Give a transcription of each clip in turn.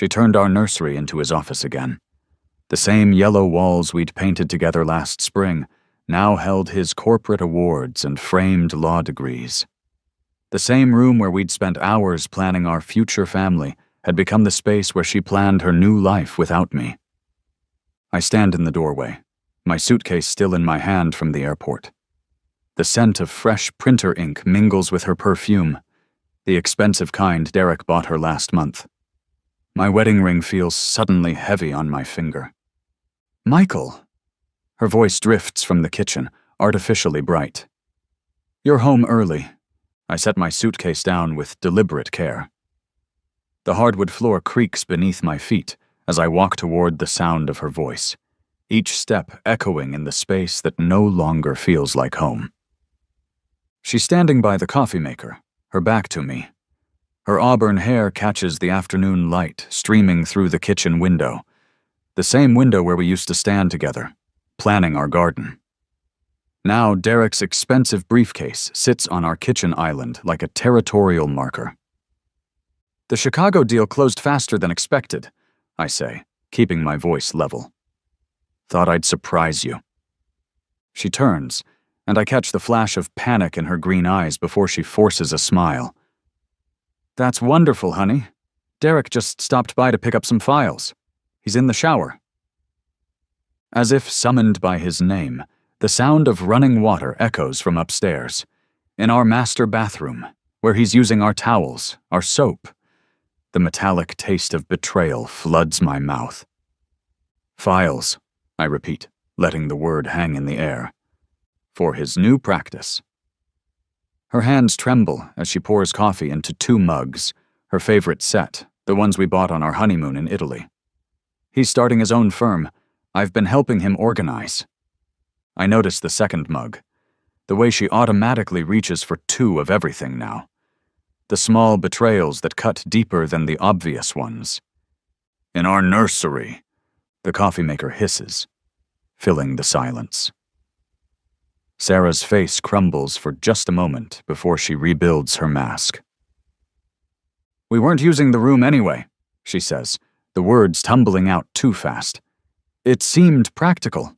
She turned our nursery into his office again. The same yellow walls we'd painted together last spring now held his corporate awards and framed law degrees. The same room where we'd spent hours planning our future family had become the space where she planned her new life without me. I stand in the doorway, my suitcase still in my hand from the airport. The scent of fresh printer ink mingles with her perfume, the expensive kind Derek bought her last month. My wedding ring feels suddenly heavy on my finger. "Michael!" Her voice drifts from the kitchen, artificially bright. "You're home early." I set my suitcase down with deliberate care. The hardwood floor creaks beneath my feet as I walk toward the sound of her voice, each step echoing in the space that no longer feels like home. She's standing by the coffee maker, her back to me. Her auburn hair catches the afternoon light streaming through the kitchen window, the same window where we used to stand together, planning our garden. Now Derek's expensive briefcase sits on our kitchen island like a territorial marker. "The Chicago deal closed faster than expected," I say, keeping my voice level. "Thought I'd surprise you." She turns, and I catch the flash of panic in her green eyes before she forces a smile. "That's wonderful, honey. Derek just stopped by to pick up some files. He's in the shower." As if summoned by his name, the sound of running water echoes from upstairs, in our master bathroom, where he's using our towels, our soap. The metallic taste of betrayal floods my mouth. "Files," I repeat, letting the word hang in the air. "For his new practice." Her hands tremble as she pours coffee into 2 mugs, her favorite set, the ones we bought on our honeymoon in Italy. He's starting his own firm. I've been helping him organize. I notice the second mug, the way she automatically reaches for 2 of everything now. The small betrayals that cut deeper than the obvious ones. "In our nursery," the coffee maker hisses, filling the silence. Sarah's face crumbles for just a moment before she rebuilds her mask. "We weren't using the room anyway," she says, the words tumbling out too fast. "It seemed practical.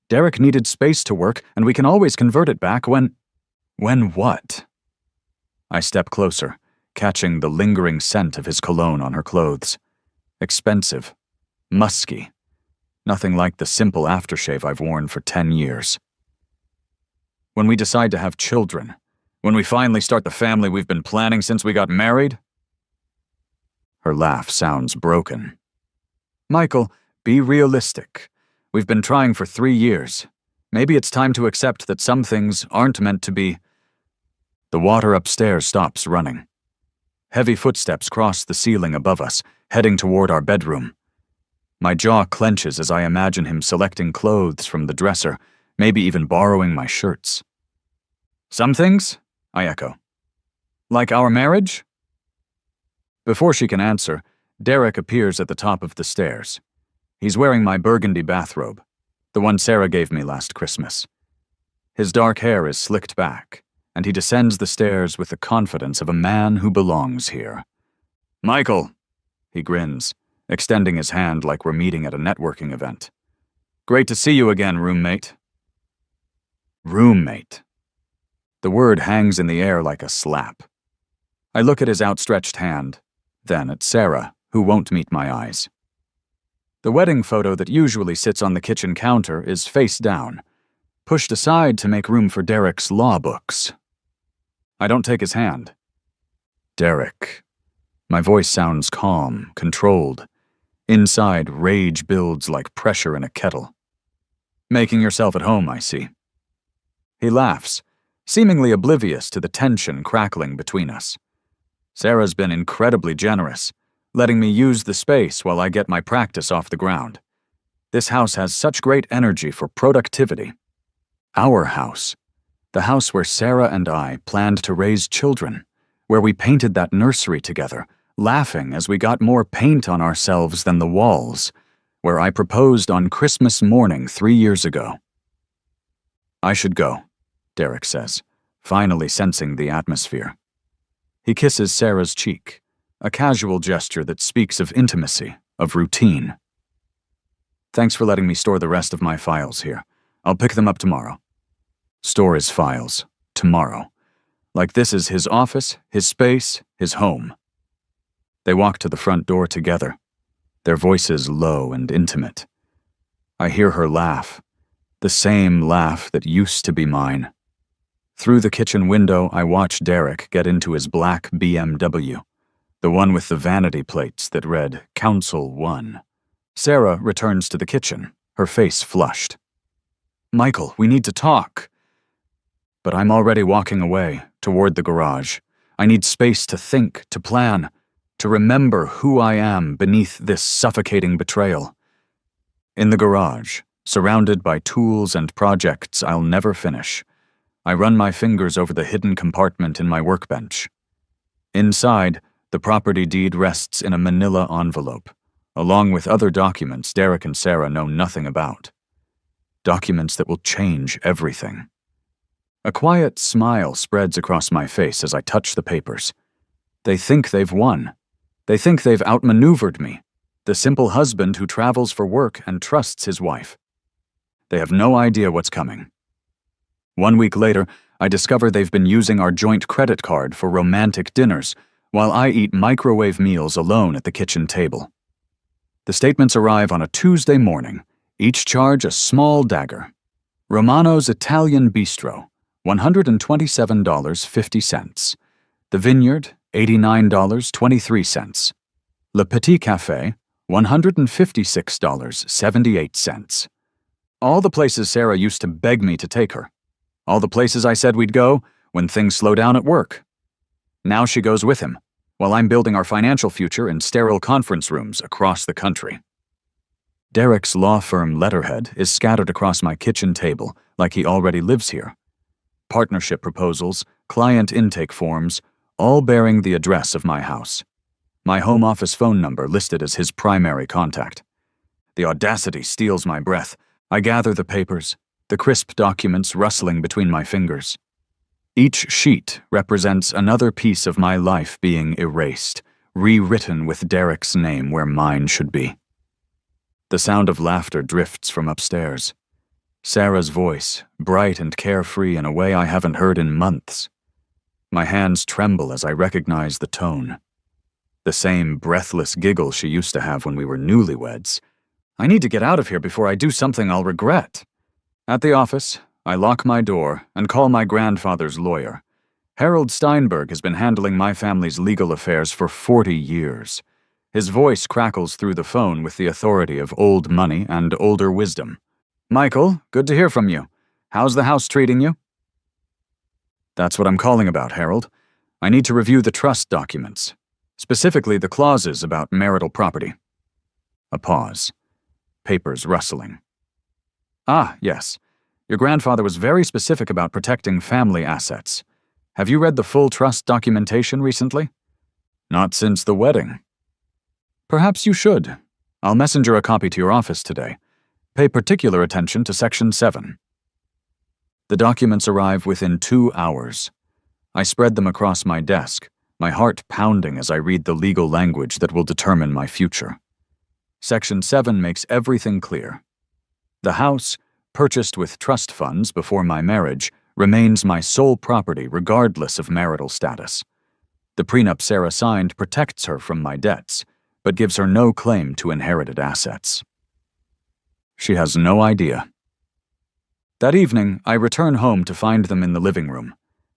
Derek needed space to work, and we can always convert it back when..." "When what?" I step closer, catching the lingering scent of his cologne on her clothes. Expensive, musky, nothing like the simple aftershave I've worn for 10 years. "When we decide to have children, when we finally start the family we've been planning since we got married?" Her laugh sounds broken. "Michael, be realistic. We've been trying for 3 years. Maybe it's time to accept that some things aren't meant to be..." The water upstairs stops running. Heavy footsteps cross the ceiling above us, heading toward our bedroom. My jaw clenches as I imagine him selecting clothes from the dresser, maybe even borrowing my shirts. "Some things?" I echo. "Like our marriage?" Before she can answer, Derek appears at the top of the stairs. He's wearing my burgundy bathrobe, the one Sarah gave me last Christmas. His dark hair is slicked back, and he descends the stairs with the confidence of a man who belongs here. "Michael," he grins, extending his hand like we're meeting at a networking event. "Great to see you again, roommate." Roommate. The word hangs in the air like a slap. I look at his outstretched hand, then at Sarah, who won't meet my eyes. The wedding photo that usually sits on the kitchen counter is face down, pushed aside to make room for Derek's law books. I don't take his hand. "Derek." My voice sounds calm, controlled. Inside, rage builds like pressure in a kettle. "Making yourself at home, I see." He laughs, seemingly oblivious to the tension crackling between us. Sarah's been incredibly generous, letting me use the space while I get my practice off the ground. This house has such great energy for productivity. Our house. The house where Sarah and I planned to raise children, where we painted that nursery together, laughing as we got more paint on ourselves than the walls, where I proposed on Christmas morning 3 years ago. "I should go," Derek says, finally sensing the atmosphere. He kisses Sarah's cheek, a casual gesture that speaks of intimacy, of routine. Thanks for letting me store the rest of my files here. I'll pick them up tomorrow. Store his files. Tomorrow. Like this is his office, his space, his home. They walk to the front door together, their voices low and intimate. I hear her laugh, the same laugh that used to be mine. Through the kitchen window, I watch Derek get into his black BMW, the one with the vanity plates that read Council 1. Sarah returns to the kitchen, her face flushed. Michael, we need to talk. But I'm already walking away, toward the garage. I need space to think, to plan, to remember who I am beneath this suffocating betrayal. In the garage, surrounded by tools and projects I'll never finish, I run my fingers over the hidden compartment in my workbench. Inside, the property deed rests in a manila envelope, along with other documents Derek and Sarah know nothing about. Documents that will change everything. A quiet smile spreads across my face as I touch the papers. They think they've won. They think they've outmaneuvered me, the simple husband who travels for work and trusts his wife. They have no idea what's coming. 1 week later, I discover they've been using our joint credit card for romantic dinners, while I eat microwave meals alone at the kitchen table. The statements arrive on a Tuesday morning, each charge a small dagger. Romano's Italian Bistro, $127.50. The Vineyard, $89.23. Le Petit Café, $156.78. All the places Sarah used to beg me to take her. All the places I said we'd go when things slow down at work. Now she goes with him, while I'm building our financial future in sterile conference rooms across the country. Derek's law firm letterhead is scattered across my kitchen table like he already lives here. Partnership proposals, client intake forms, all bearing the address of my house. My home office phone number listed as his primary contact. The audacity steals my breath. I gather the papers, the crisp documents rustling between my fingers. Each sheet represents another piece of my life being erased, rewritten with Derek's name where mine should be. The sound of laughter drifts from upstairs. Sarah's voice, bright and carefree in a way I haven't heard in months. My hands tremble as I recognize the tone. The same breathless giggle she used to have when we were newlyweds. I need to get out of here before I do something I'll regret. At the office, I lock my door and call my grandfather's lawyer. Harold Steinberg has been handling my family's legal affairs for 40 years. His voice crackles through the phone with the authority of old money and older wisdom. Michael, good to hear from you. How's the house treating you? That's what I'm calling about, Harold. I need to review the trust documents, specifically the clauses about marital property. A pause. Papers rustling. Ah, yes. Your grandfather was very specific about protecting family assets. Have you read the full trust documentation recently? Not since the wedding. Perhaps you should. I'll messenger a copy to your office today. Pay particular attention to Section 7. The documents arrive within 2 hours. I spread them across my desk, my heart pounding as I read the legal language that will determine my future. Section 7 makes everything clear. The house, purchased with trust funds before my marriage, remains my sole property regardless of marital status. The prenup Sarah signed protects her from my debts, but gives her no claim to inherited assets. She has no idea. That evening, I return home to find them in the living room.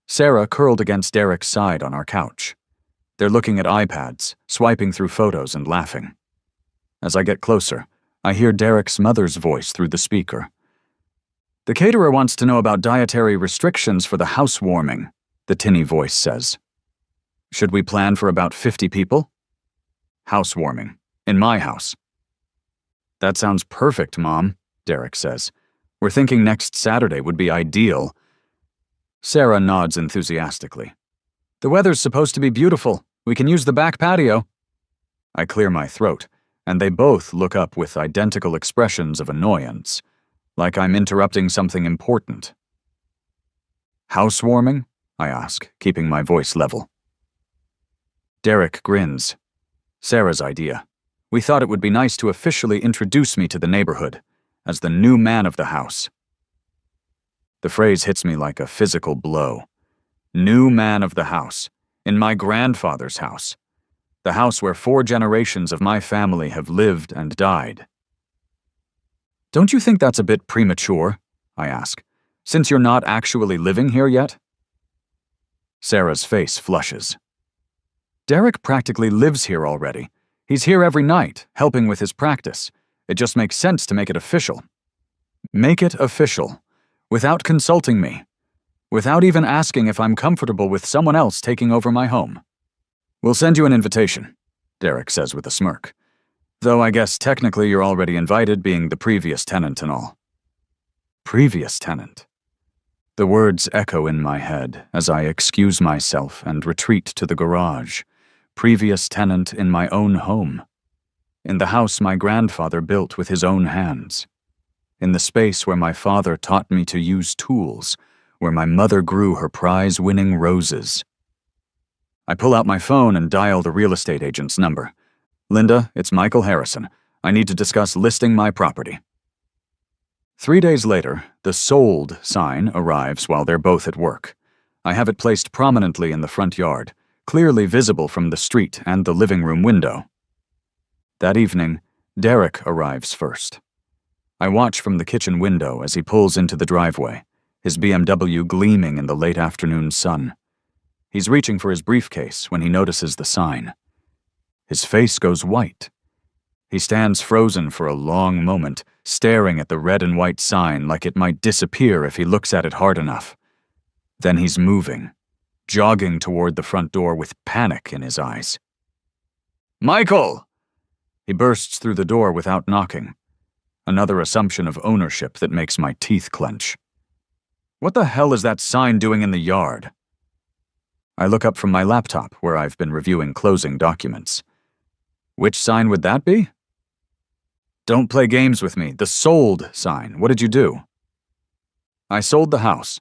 Sarah curled against Derek's side on our couch. They're looking at iPads, swiping through photos and laughing. As I get closer, I hear Derek's mother's voice through the speaker. The caterer wants to know about dietary restrictions for the housewarming, the tinny voice says. Should we plan for about 50 people? Housewarming. In my house. That sounds perfect, Mom, Derek says. We're thinking next Saturday would be ideal. Sarah nods enthusiastically. The weather's supposed to be beautiful. We can use the back patio. I clear my throat, and they both look up with identical expressions of annoyance, like I'm interrupting something important. Housewarming? I ask, keeping my voice level. Derek grins. Sarah's idea. We thought it would be nice to officially introduce me to the neighborhood as the new man of the house. The phrase hits me like a physical blow. New man of the house, in my grandfather's house, the house where 4 generations of my family have lived and died. Don't you think that's a bit premature? I ask, since you're not actually living here yet? Sarah's face flushes. Derek practically lives here already. He's here every night, helping with his practice. It just makes sense to make it official. Make it official, without consulting me, without even asking if I'm comfortable with someone else taking over my home. We'll send you an invitation, Derek says with a smirk. Though I guess technically you're already invited, being the previous tenant and all. Previous tenant. The words echo in my head as I excuse myself and retreat to the garage. Previous tenant in my own home. In the house my grandfather built with his own hands. In the space where my father taught me to use tools, where my mother grew her prize-winning roses. I pull out my phone and dial the real estate agent's number. Linda, it's Michael Harrison. I need to discuss listing my property. 3 days later, the sold sign arrives while they're both at work. I have it placed prominently in the front yard, clearly visible from the street and the living room window. That evening, Derek arrives first. I watch from the kitchen window as he pulls into the driveway, his BMW gleaming in the late afternoon sun. He's reaching for his briefcase when he notices the sign. His face goes white. He stands frozen for a long moment, staring at the red and white sign like it might disappear if he looks at it hard enough. Then he's moving, jogging toward the front door with panic in his eyes. Michael! He bursts through the door without knocking. Another assumption of ownership that makes my teeth clench. What the hell is that sign doing in the yard? I look up from my laptop, where I've been reviewing closing documents. Which sign would that be? Don't play games with me. The sold sign. What did you do? I sold the house.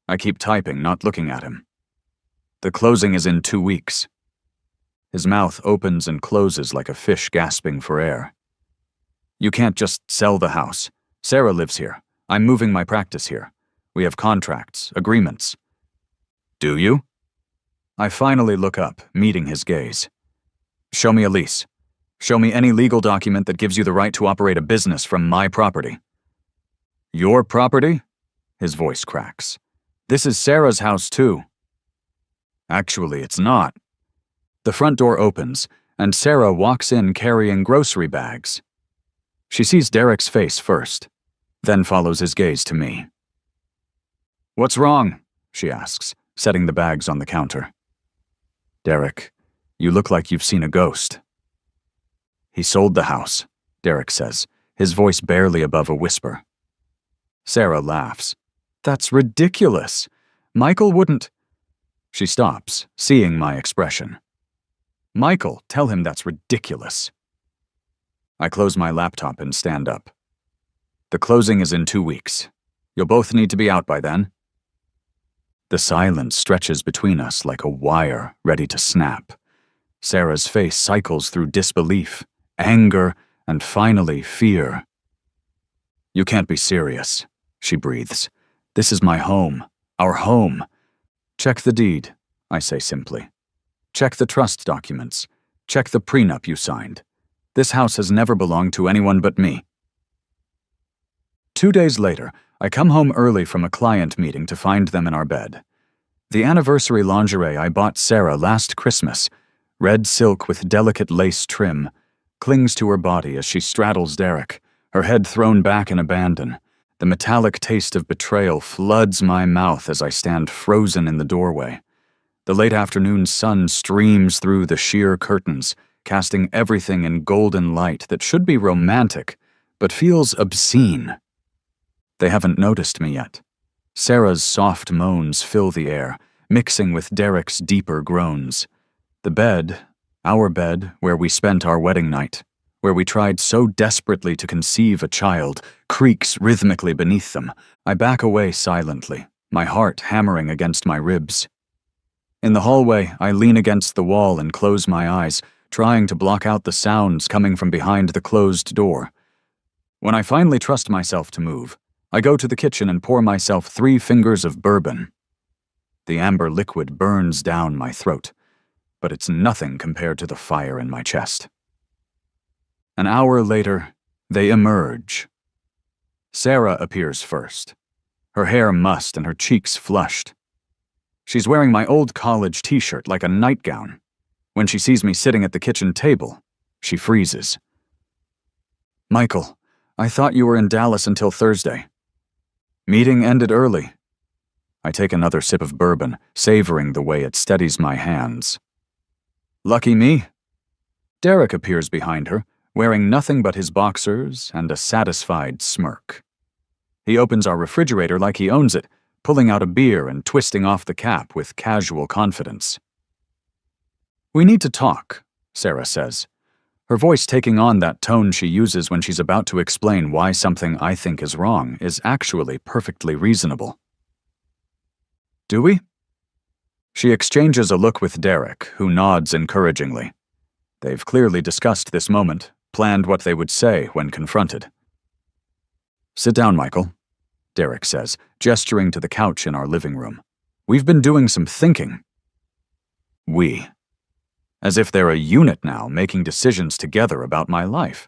I keep typing, not looking at him. The closing is in 2 weeks. His mouth opens and closes like a fish gasping for air. You can't just sell the house. Sarah lives here. I'm moving my practice here. We have contracts, agreements. Do you? I finally look up, meeting his gaze. Show me a lease. Show me any legal document that gives you the right to operate a business from my property. Your property? His voice cracks. This is Sarah's house too. Actually, it's not. The front door opens, and Sarah walks in carrying grocery bags. She sees Derek's face first, then follows his gaze to me. What's wrong? She asks, setting the bags on the counter. Derek, you look like you've seen a ghost. He sold the house, Derek says, his voice barely above a whisper. Sarah laughs. That's ridiculous. Michael wouldn't. She stops, seeing my expression. Michael, tell him that's ridiculous. I close my laptop and stand up. The closing is in 2 weeks. You'll both need to be out by then. The silence stretches between us like a wire ready to snap. Sarah's face cycles through disbelief, anger, and finally fear. You can't be serious, she breathes. This is my home, our home. Check the deed, I say simply. Check the trust documents. Check the prenup you signed. This house has never belonged to anyone but me. 2 days later, I come home early from a client meeting to find them in our bed. The anniversary lingerie I bought Sarah last Christmas, red silk with delicate lace trim, clings to her body as she straddles Derek, her head thrown back in abandon. The metallic taste of betrayal floods my mouth as I stand frozen in the doorway. The late afternoon sun streams through the sheer curtains, casting everything in golden light that should be romantic, but feels obscene. They haven't noticed me yet. Sarah's soft moans fill the air, mixing with Derek's deeper groans. The bed, our bed, where we spent our wedding night, where we tried so desperately to conceive a child, creaks rhythmically beneath them. I back away silently, my heart hammering against my ribs. In the hallway, I lean against the wall and close my eyes, trying to block out the sounds coming from behind the closed door. When I finally trust myself to move, I go to the kitchen and pour myself 3 fingers of bourbon. The amber liquid burns down my throat, but it's nothing compared to the fire in my chest. An hour later, they emerge. Sarah appears first, her hair mussed and her cheeks flushed. She's wearing my old college t-shirt like a nightgown. When she sees me sitting at the kitchen table, she freezes. "Michael, I thought you were in Dallas until Thursday." "Meeting ended early." I take another sip of bourbon, savoring the way it steadies my hands. "Lucky me." Derek appears behind her, wearing nothing but his boxers and a satisfied smirk. He opens our refrigerator like he owns it, pulling out a beer and twisting off the cap with casual confidence. "We need to talk," Sarah says, her voice taking on that tone she uses when she's about to explain why something I think is wrong is actually perfectly reasonable. "Do we?" She exchanges a look with Derek, who nods encouragingly. They've clearly discussed this moment, planned what they would say when confronted. "Sit down, Michael," Derek says, gesturing to the couch in our living room. "We've been doing some thinking." We. As if they're a unit now, making decisions together about my life.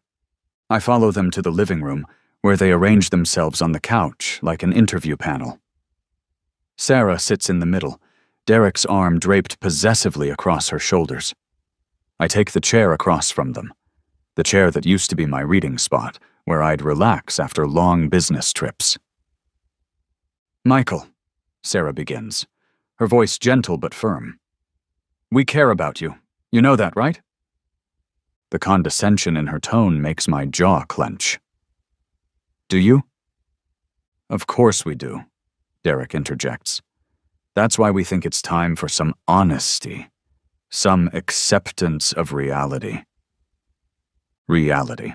I follow them to the living room, where they arrange themselves on the couch like an interview panel. Sarah sits in the middle, Derek's arm draped possessively across her shoulders. I take the chair across from them, the chair that used to be my reading spot, where I'd relax after long business trips. "Michael," Sarah begins, her voice gentle but firm. "We care about you. You know that, right?" The condescension in her tone makes my jaw clench. "Do you?" "Of course we do," Derek interjects. "That's why we think it's time for some honesty, some acceptance of reality." Reality.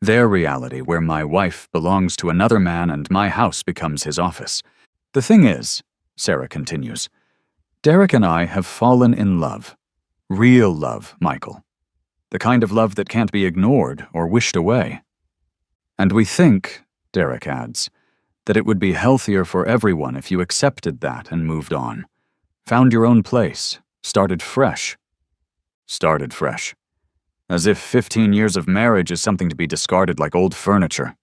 Their reality, where my wife belongs to another man and my house becomes his office. The thing is, Sarah continues, Derek and I have fallen in love. Real love, Michael. The kind of love that can't be ignored or wished away. And we think, Derek adds, that it would be healthier for everyone if you accepted that and moved on. Found your own place, started fresh. Started fresh. As if 15 years of marriage is something to be discarded like old furniture.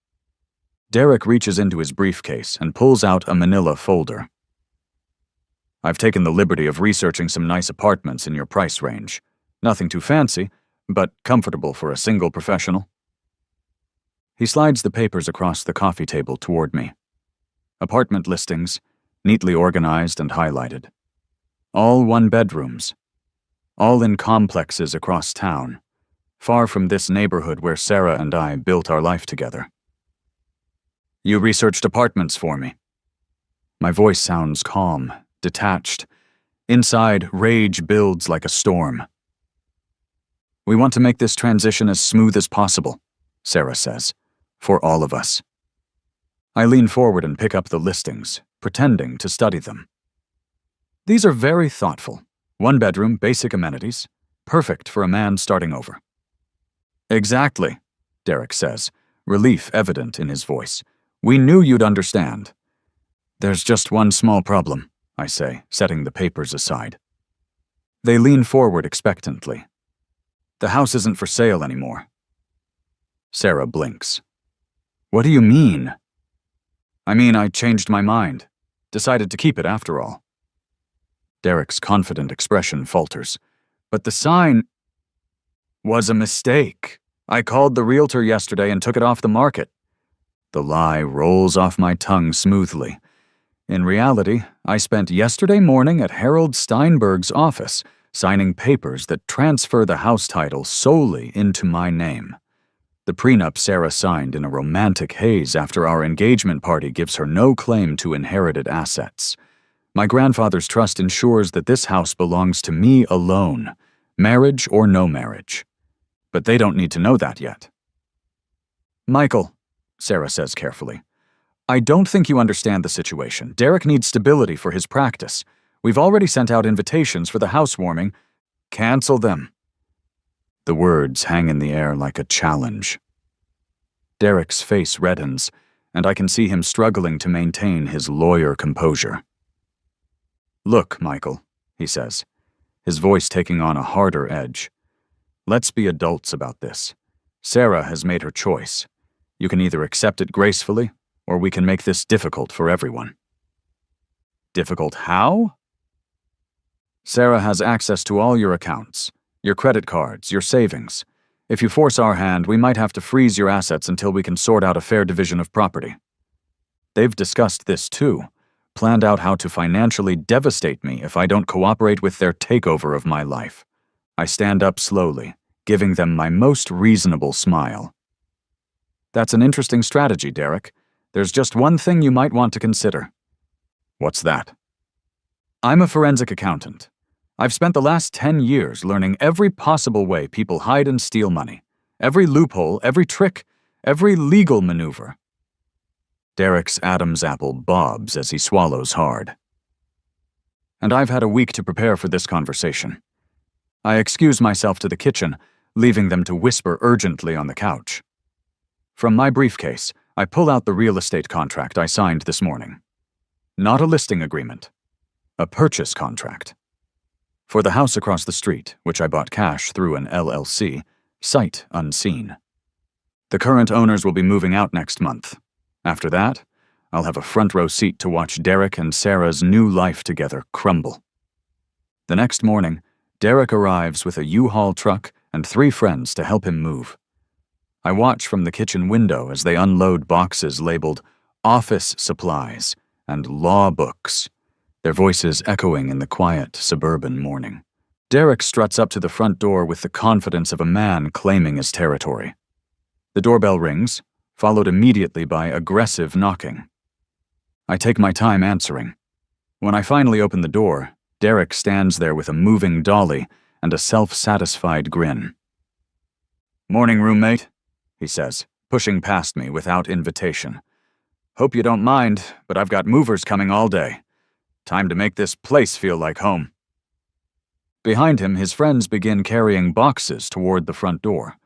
Derek reaches into his briefcase and pulls out a manila folder. "I've taken the liberty of researching some nice apartments in your price range. Nothing too fancy, but comfortable for a single professional." He slides the papers across the coffee table toward me. Apartment listings, neatly organized and highlighted. All one-bedrooms. All in complexes across town, far from this neighborhood where Sarah and I built our life together. "You researched apartments for me." My voice sounds calm, detached. Inside, rage builds like a storm. "We want to make this transition as smooth as possible," Sarah says, "for all of us." I lean forward and pick up the listings, pretending to study them. These are very thoughtful. 1-bedroom, basic amenities. Perfect for a man starting over. "Exactly," Derek says, relief evident in his voice. "We knew you'd understand." "There's just one small problem," I say, setting the papers aside. They lean forward expectantly. "The house isn't for sale anymore." Sarah blinks. "What do you mean?" "I mean, I changed my mind. Decided to keep it after all." Derek's confident expression falters. "But the sign was a mistake. I called the realtor yesterday and took it off the market." The lie rolls off my tongue smoothly. In reality, I spent yesterday morning at Harold Steinberg's office, signing papers that transfer the house title solely into my name. The prenup Sarah signed in a romantic haze after our engagement party gives her no claim to inherited assets. My grandfather's trust ensures that this house belongs to me alone, marriage or no marriage. But they don't need to know that yet. "Michael," Sarah says carefully, "I don't think you understand the situation. Derek needs stability for his practice. We've already sent out invitations for the housewarming." "Cancel them." The words hang in the air like a challenge. Derek's face reddens, and I can see him struggling to maintain his lawyer composure. "Look, Michael," he says, his voice taking on a harder edge. "Let's be adults about this. Sarah has made her choice. You can either accept it gracefully, or we can make this difficult for everyone." "Difficult how?" "Sarah has access to all your accounts, your credit cards, your savings. If you force our hand, we might have to freeze your assets until we can sort out a fair division of property. They've discussed this too, planned out how to financially devastate me if I don't cooperate with their takeover of my life." I stand up slowly, giving them my most reasonable smile. "That's an interesting strategy, Derek. There's just one thing you might want to consider." "What's that?" "I'm a forensic accountant. I've spent the last 10 years learning every possible way people hide and steal money. Every loophole, every trick, every legal maneuver." Derek's Adam's apple bobs as he swallows hard. "And I've had a week to prepare for this conversation." I excuse myself to the kitchen, leaving them to whisper urgently on the couch. From my briefcase, I pull out the real estate contract I signed this morning. Not a listing agreement. A purchase contract. For the house across the street, which I bought cash through an LLC, sight unseen. The current owners will be moving out next month. After that, I'll have a front row seat to watch Derek and Sarah's new life together crumble. The next morning, Derek arrives with a U-Haul truck and 3 friends to help him move. I watch from the kitchen window as they unload boxes labeled office supplies and law books, their voices echoing in the quiet suburban morning. Derek struts up to the front door with the confidence of a man claiming his territory. The doorbell rings, followed immediately by aggressive knocking. I take my time answering. When I finally open the door, Derek stands there with a moving dolly and a self-satisfied grin. "Morning, roommate," he says, pushing past me without invitation. "Hope you don't mind, but I've got movers coming all day. Time to make this place feel like home." Behind him, his friends begin carrying boxes toward the front door.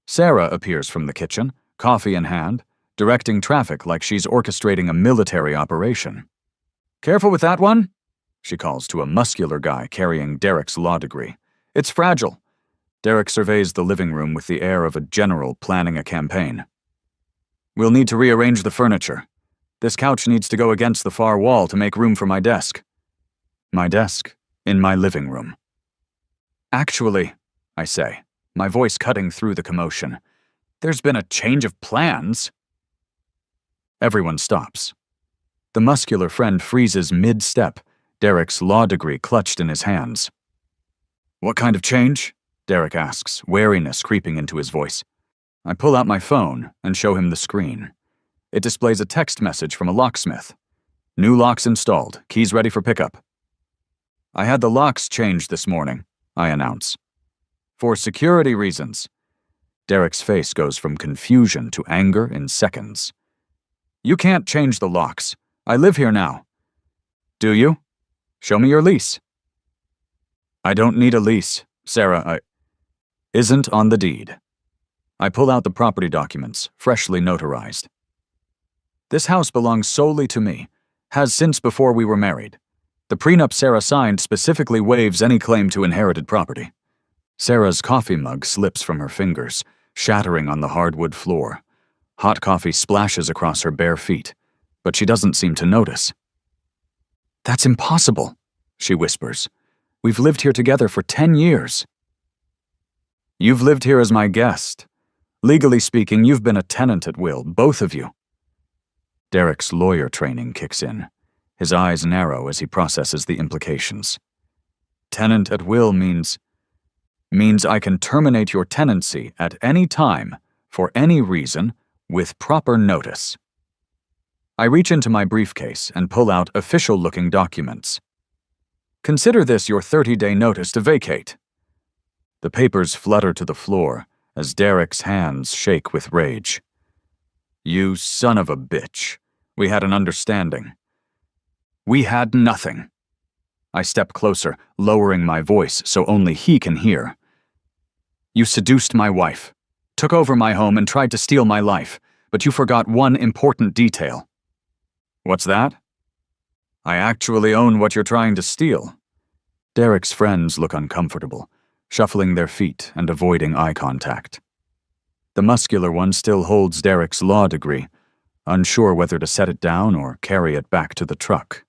Sarah appears from the kitchen, coffee in hand, directing traffic like she's orchestrating a military operation. "Careful with that one," she calls to a muscular guy carrying Derek's law degree. "It's fragile." Derek surveys the living room with the air of a general planning a campaign. "We'll need to rearrange the furniture. This couch needs to go against the far wall to make room for my desk." My desk, in my living room. "Actually," I say, my voice cutting through the commotion, "there's been a change of plans." Everyone stops. The muscular friend freezes mid-step, Derek's law degree clutched in his hands. "What kind of change?" Derek asks, wariness creeping into his voice. I pull out my phone and show him the screen. It displays a text message from a locksmith. "New locks installed, keys ready for pickup." "I had the locks changed this morning," I announce. "For security reasons." Derek's face goes from confusion to anger in seconds. "You can't change the locks. I live here now." "Do you? Show me your lease." "I don't need a lease, Sarah. Isn't on the deed." I pull out the property documents, freshly notarized. "This house belongs solely to me, has since before we were married. The prenup Sarah signed specifically waives any claim to inherited property." Sarah's coffee mug slips from her fingers, shattering on the hardwood floor. Hot coffee splashes across her bare feet, but she doesn't seem to notice. "That's impossible," she whispers. "We've lived here together for 10 years. "You've lived here as my guest. Legally speaking, you've been a tenant at will, both of you." Derek's lawyer training kicks in. His eyes narrow as he processes the implications. "Tenant at will means I can terminate your tenancy at any time, for any reason, with proper notice." I reach into my briefcase and pull out official-looking documents. "Consider this your 30-day notice to vacate." The papers flutter to the floor as Derek's hands shake with rage. "You son of a bitch. We had an understanding." "We had nothing." I step closer, lowering my voice so only he can hear. You seduced my wife, took over my home and tried to steal my life, but you forgot one important detail. What's that? I actually own what you're trying to steal. Derek's friends look uncomfortable, shuffling their feet and avoiding eye contact. The muscular one still holds Derek's law degree, unsure whether to set it down or carry it back to the truck.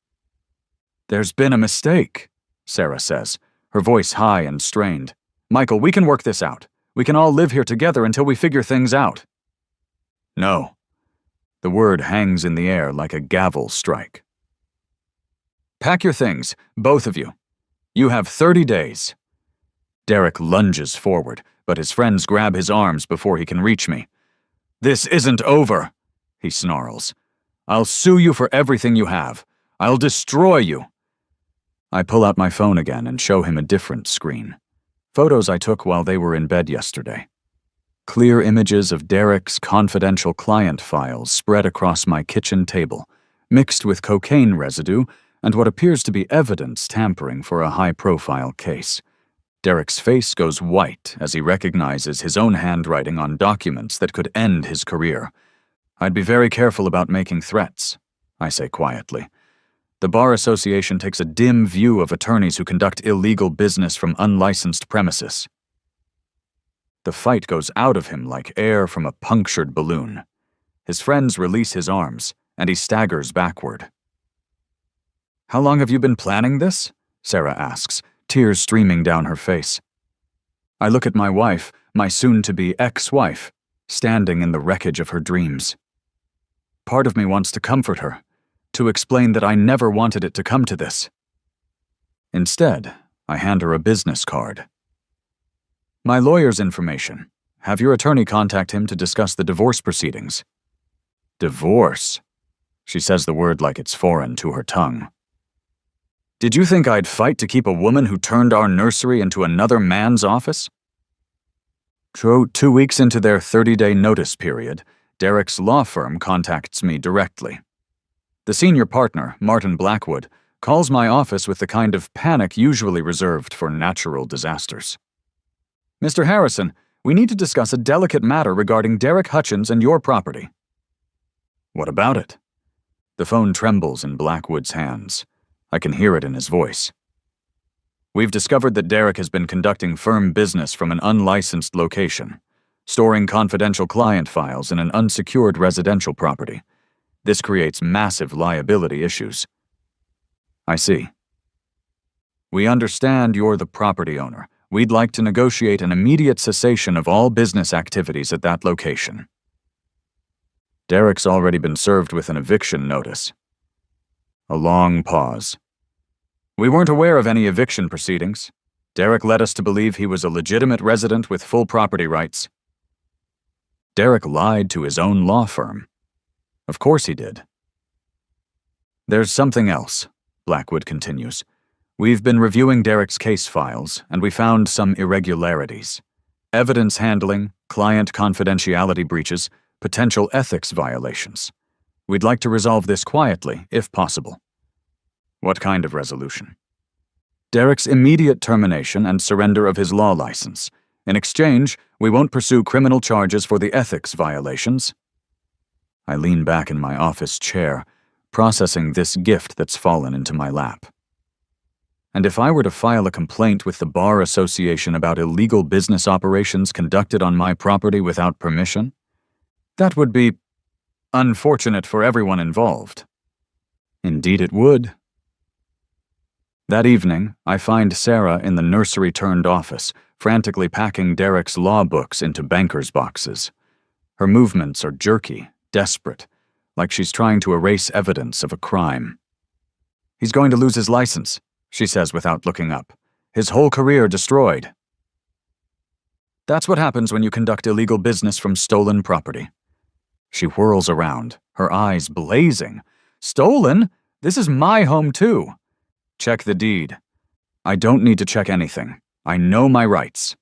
There's been a mistake, Sarah says, her voice high and strained. Michael, we can work this out. We can all live here together until we figure things out. No. The word hangs in the air like a gavel strike. Pack your things, both of you. You have 30 days. Derek lunges forward, but his friends grab his arms before he can reach me. This isn't over, he snarls. I'll sue you for everything you have. I'll destroy you. I pull out my phone again and show him a different screen. Photos I took while they were in bed yesterday. Clear images of Derek's confidential client files spread across my kitchen table, mixed with cocaine residue and what appears to be evidence tampering for a high-profile case. Derek's face goes white as he recognizes his own handwriting on documents that could end his career. I'd be very careful about making threats, I say quietly. The Bar Association takes a dim view of attorneys who conduct illegal business from unlicensed premises. The fight goes out of him like air from a punctured balloon. His friends release his arms, and he staggers backward. How long have you been planning this? Sarah asks, tears streaming down her face. I look at my wife, my soon-to-be ex-wife, standing in the wreckage of her dreams. Part of me wants to comfort her, to explain that I never wanted it to come to this. Instead, I hand her a business card. My lawyer's information. Have your attorney contact him to discuss the divorce proceedings. Divorce? She says the word like it's foreign to her tongue. Did you think I'd fight to keep a woman who turned our nursery into another man's office? 2 weeks into their 30-day notice period, Derek's law firm contacts me directly. The senior partner, Martin Blackwood, calls my office with the kind of panic usually reserved for natural disasters. Mr. Harrison, we need to discuss a delicate matter regarding Derek Hutchins and your property. What about it? The phone trembles in Blackwood's hands. I can hear it in his voice. We've discovered that Derek has been conducting firm business from an unlicensed location, storing confidential client files in an unsecured residential property. This creates massive liability issues. I see. We understand you're the property owner. We'd like to negotiate an immediate cessation of all business activities at that location. Derek's already been served with an eviction notice. A long pause. We weren't aware of any eviction proceedings. Derek led us to believe he was a legitimate resident with full property rights. Derek lied to his own law firm. Of course he did. There's something else, Blackwood continues. We've been reviewing Derek's case files, and we found some irregularities. Evidence handling, client confidentiality breaches, potential ethics violations. We'd like to resolve this quietly, if possible. What kind of resolution? Derek's immediate termination and surrender of his law license. In exchange, we won't pursue criminal charges for the ethics violations. I lean back in my office chair, processing this gift that's fallen into my lap. And if I were to file a complaint with the Bar Association about illegal business operations conducted on my property without permission, that would be unfortunate for everyone involved. Indeed it would. That evening, I find Sarah in the nursery-turned office, frantically packing Derek's law books into banker's boxes. Her movements are jerky, desperate, like she's trying to erase evidence of a crime. He's going to lose his license, she says without looking up. His whole career destroyed. That's what happens when you conduct illegal business from stolen property. She whirls around, her eyes blazing. Stolen? This is my home too. Check the deed. I don't need to check anything. I know my rights.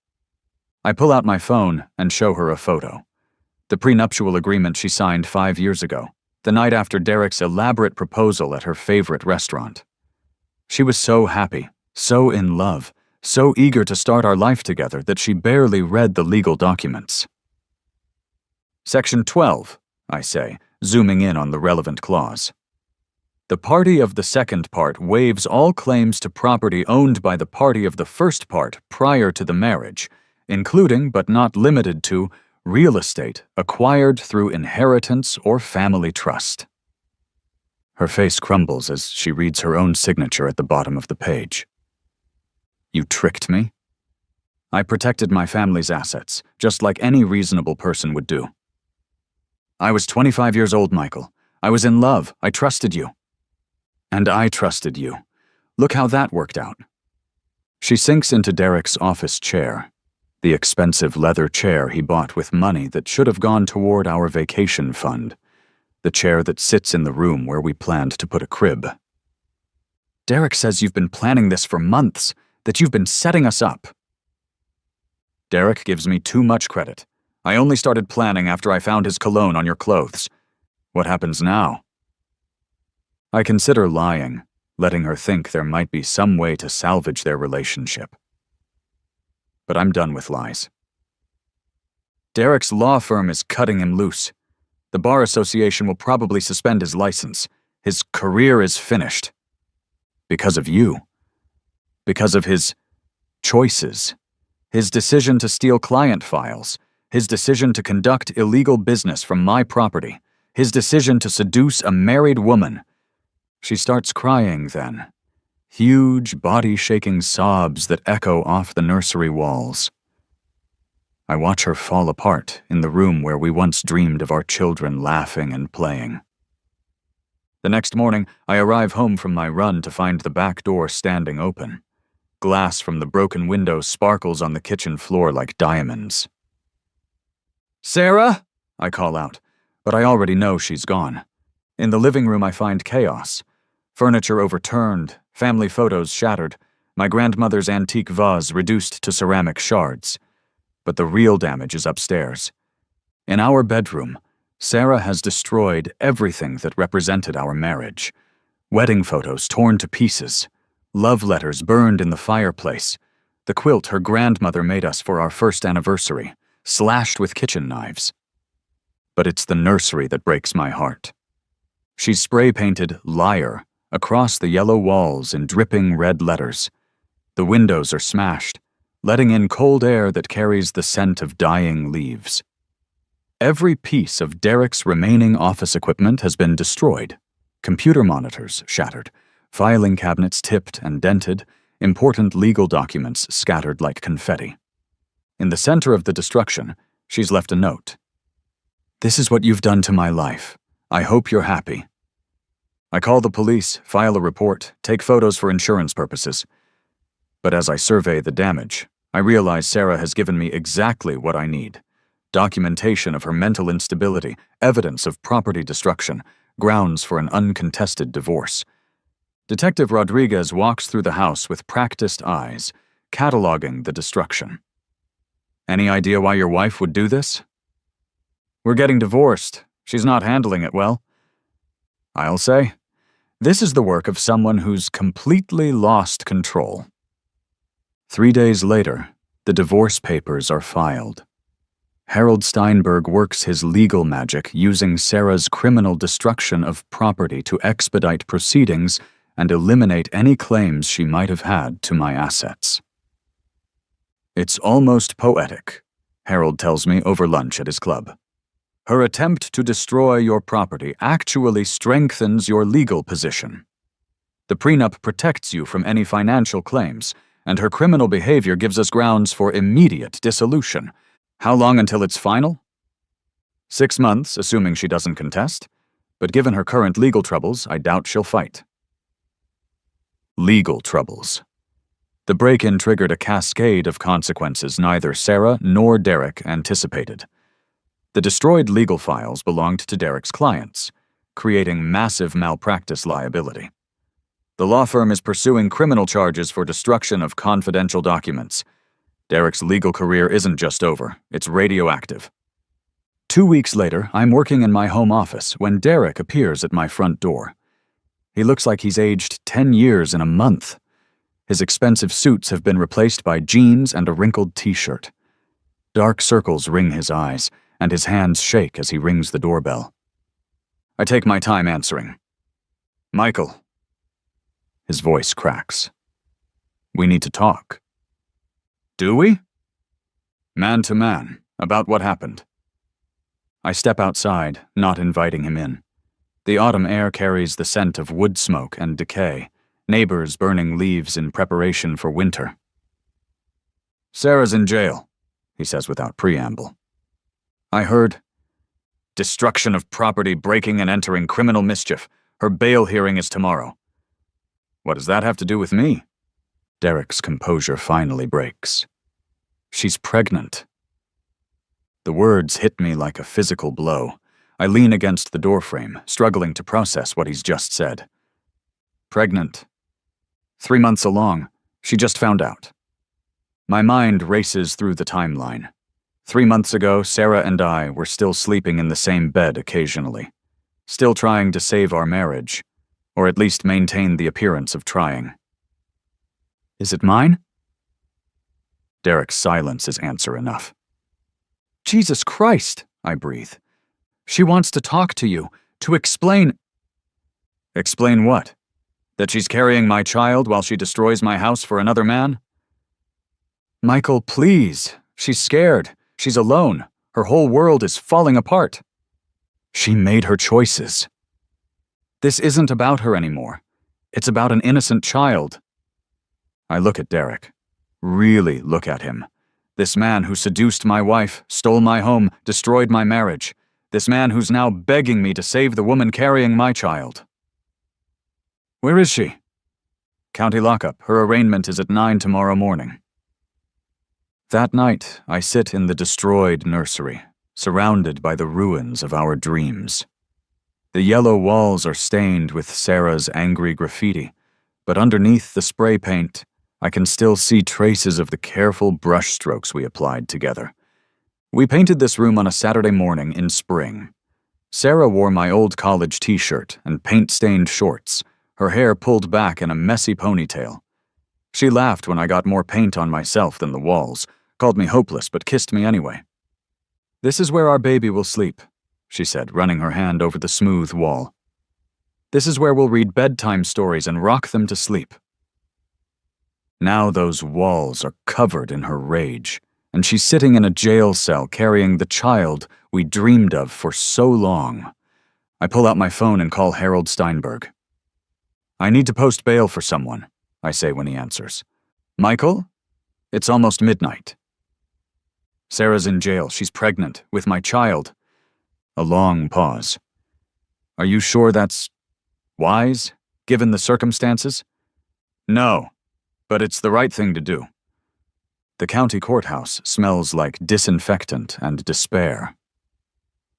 I pull out my phone and show her a photo. The prenuptial agreement she signed 5 years ago, the night after Derek's elaborate proposal at her favorite restaurant. She was so happy, so in love, so eager to start our life together that she barely read the legal documents. Section 12, I say, zooming in on the relevant clause. The party of the second part waives all claims to property owned by the party of the first part prior to the marriage, including but not limited to real estate acquired through inheritance or family trust. Her face crumbles as she reads her own signature at the bottom of the page. You tricked me? I protected my family's assets, just like any reasonable person would do. I was 25 years old, Michael. I was in love. I trusted you. And I trusted you. Look how that worked out. She sinks into Derek's office chair, the expensive leather chair he bought with money that should have gone toward our vacation fund, the chair that sits in the room where we planned to put a crib. Derek says you've been planning this for months, that you've been setting us up. Derek gives me too much credit. I only started planning after I found his cologne on your clothes. What happens now? I consider lying, letting her think there might be some way to salvage their relationship. But I'm done with lies. Derek's law firm is cutting him loose. The Bar Association will probably suspend his license. His career is finished. Because of you. Because of his choices. His decision to steal client files. His decision to conduct illegal business from my property. His decision to seduce a married woman. She starts crying then. Huge, body-shaking sobs that echo off the nursery walls. I watch her fall apart in the room where we once dreamed of our children laughing and playing. The next morning, I arrive home from my run to find the back door standing open. Glass from the broken window sparkles on the kitchen floor like diamonds. Sarah? I call out, but I already know she's gone. In the living room I find chaos. Furniture overturned, family photos shattered, my grandmother's antique vase reduced to ceramic shards. But the real damage is upstairs. In our bedroom, Sarah has destroyed everything that represented our marriage. Wedding photos torn to pieces, love letters burned in the fireplace, the quilt her grandmother made us for our first anniversary, slashed with kitchen knives. But it's the nursery that breaks my heart. She's spray-painted "Liar" across the yellow walls in dripping red letters. The windows are smashed, letting in cold air that carries the scent of dying leaves. Every piece of Derek's remaining office equipment has been destroyed. Computer monitors shattered, filing cabinets tipped and dented, important legal documents scattered like confetti. In the center of the destruction, she's left a note. This is what you've done to my life. I hope you're happy. I call the police, file a report, take photos for insurance purposes. But as I survey the damage, I realize Sarah has given me exactly what I need. Documentation of her mental instability, evidence of property destruction, grounds for an uncontested divorce. Detective Rodriguez walks through the house with practiced eyes, cataloging the destruction. Any idea why your wife would do this? We're getting divorced. She's not handling it well. I'll say, this is the work of someone who's completely lost control. 3 days later, the divorce papers are filed. Harold Steinberg works his legal magic using Sarah's criminal destruction of property to expedite proceedings and eliminate any claims she might have had to my assets. It's almost poetic, Harold tells me over lunch at his club. Her attempt to destroy your property actually strengthens your legal position. The prenup protects you from any financial claims, and her criminal behavior gives us grounds for immediate dissolution. How long until it's final? 6 months, assuming she doesn't contest, but given her current legal troubles, I doubt she'll fight. Legal troubles. The break-in triggered a cascade of consequences neither Sarah nor Derek anticipated. The destroyed legal files belonged to Derek's clients, creating massive malpractice liability. The law firm is pursuing criminal charges for destruction of confidential documents. Derek's legal career isn't just over, it's radioactive. 2 weeks later, I'm working in my home office when Derek appears at my front door. He looks like he's aged 10 years in a month. His expensive suits have been replaced by jeans and a wrinkled t-shirt. Dark circles ring his eyes, and his hands shake as he rings the doorbell. I take my time answering. Michael. His voice cracks. We need to talk. Do we? Man to man, about what happened. I step outside, not inviting him in. The autumn air carries the scent of wood smoke and decay, neighbors burning leaves in preparation for winter. Sarah's in jail, he says without preamble. I heard. Destruction of property, breaking and entering, criminal mischief. Her bail hearing is tomorrow. What does that have to do with me? Derek's composure finally breaks. She's pregnant. The words hit me like a physical blow. I lean against the doorframe, struggling to process what he's just said. Pregnant. 3 months along. She just found out. My mind races through the timeline. 3 months ago, Sarah and I were still sleeping in the same bed occasionally. Still trying to save our marriage, or at least maintain the appearance of trying. Is it mine? Derek's silence is answer enough. Jesus Christ, I breathe. She wants to talk to you, to explain. Explain what? That she's carrying my child while she destroys my house for another man? Michael, please. She's scared. She's alone. Her whole world is falling apart. She made her choices. This isn't about her anymore. It's about an innocent child. I look at Derek. Really look at him. This man who seduced my wife, stole my home, destroyed my marriage. This man who's now begging me to save the woman carrying my child. Where is she? County lockup. Her arraignment is at 9 tomorrow morning. That night, I sit in the destroyed nursery, surrounded by the ruins of our dreams. The yellow walls are stained with Sarah's angry graffiti, but underneath the spray paint, I can still see traces of the careful brushstrokes we applied together. We painted this room on a Saturday morning in spring. Sarah wore my old college t-shirt and paint-stained shorts, her hair pulled back in a messy ponytail. She laughed when I got more paint on myself than the walls, called me hopeless but kissed me anyway. This is where our baby will sleep, she said, running her hand over the smooth wall. This is where we'll read bedtime stories and rock them to sleep. Now those walls are covered in her rage, and she's sitting in a jail cell carrying the child we dreamed of for so long. I pull out my phone and call Harold Steinberg. I need to post bail for someone, I say when he answers. Michael? It's almost midnight. Sarah's in jail. She's pregnant, with my child. A long pause. Are you sure that's wise, given the circumstances? No, but it's the right thing to do. The county courthouse smells like disinfectant and despair.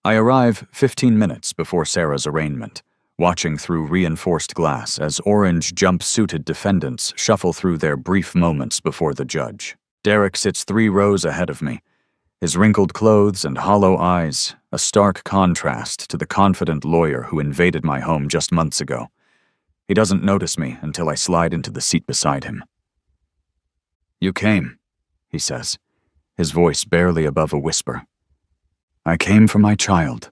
I arrive 15 minutes before Sarah's arraignment, watching through reinforced glass as orange jump-suited defendants shuffle through their brief moments before the judge. Derek sits 3 rows ahead of me, his wrinkled clothes and hollow eyes a stark contrast to the confident lawyer who invaded my home just months ago. He doesn't notice me until I slide into the seat beside him. You came, he says, his voice barely above a whisper. I came for my child.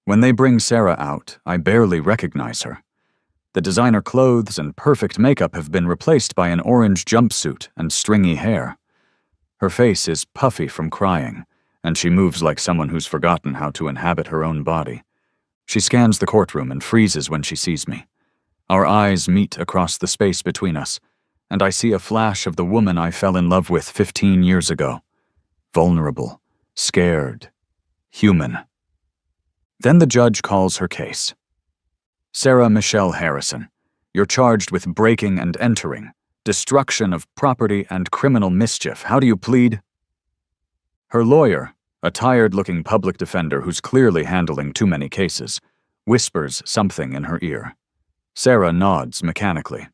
When they bring Sarah out, I barely recognize her. The designer clothes and perfect makeup have been replaced by an orange jumpsuit and stringy hair. Her face is puffy from crying, and she moves like someone who's forgotten how to inhabit her own body. She scans the courtroom and freezes when she sees me. Our eyes meet across the space between us, and I see a flash of the woman I fell in love with 15 years ago. Vulnerable, scared, human. Then the judge calls her case. Sarah Michelle Harrison, you're charged with breaking and entering, destruction of property and criminal mischief. How do you plead? Her lawyer, a tired-looking public defender who's clearly handling too many cases, whispers something in her ear. Sarah nods mechanically.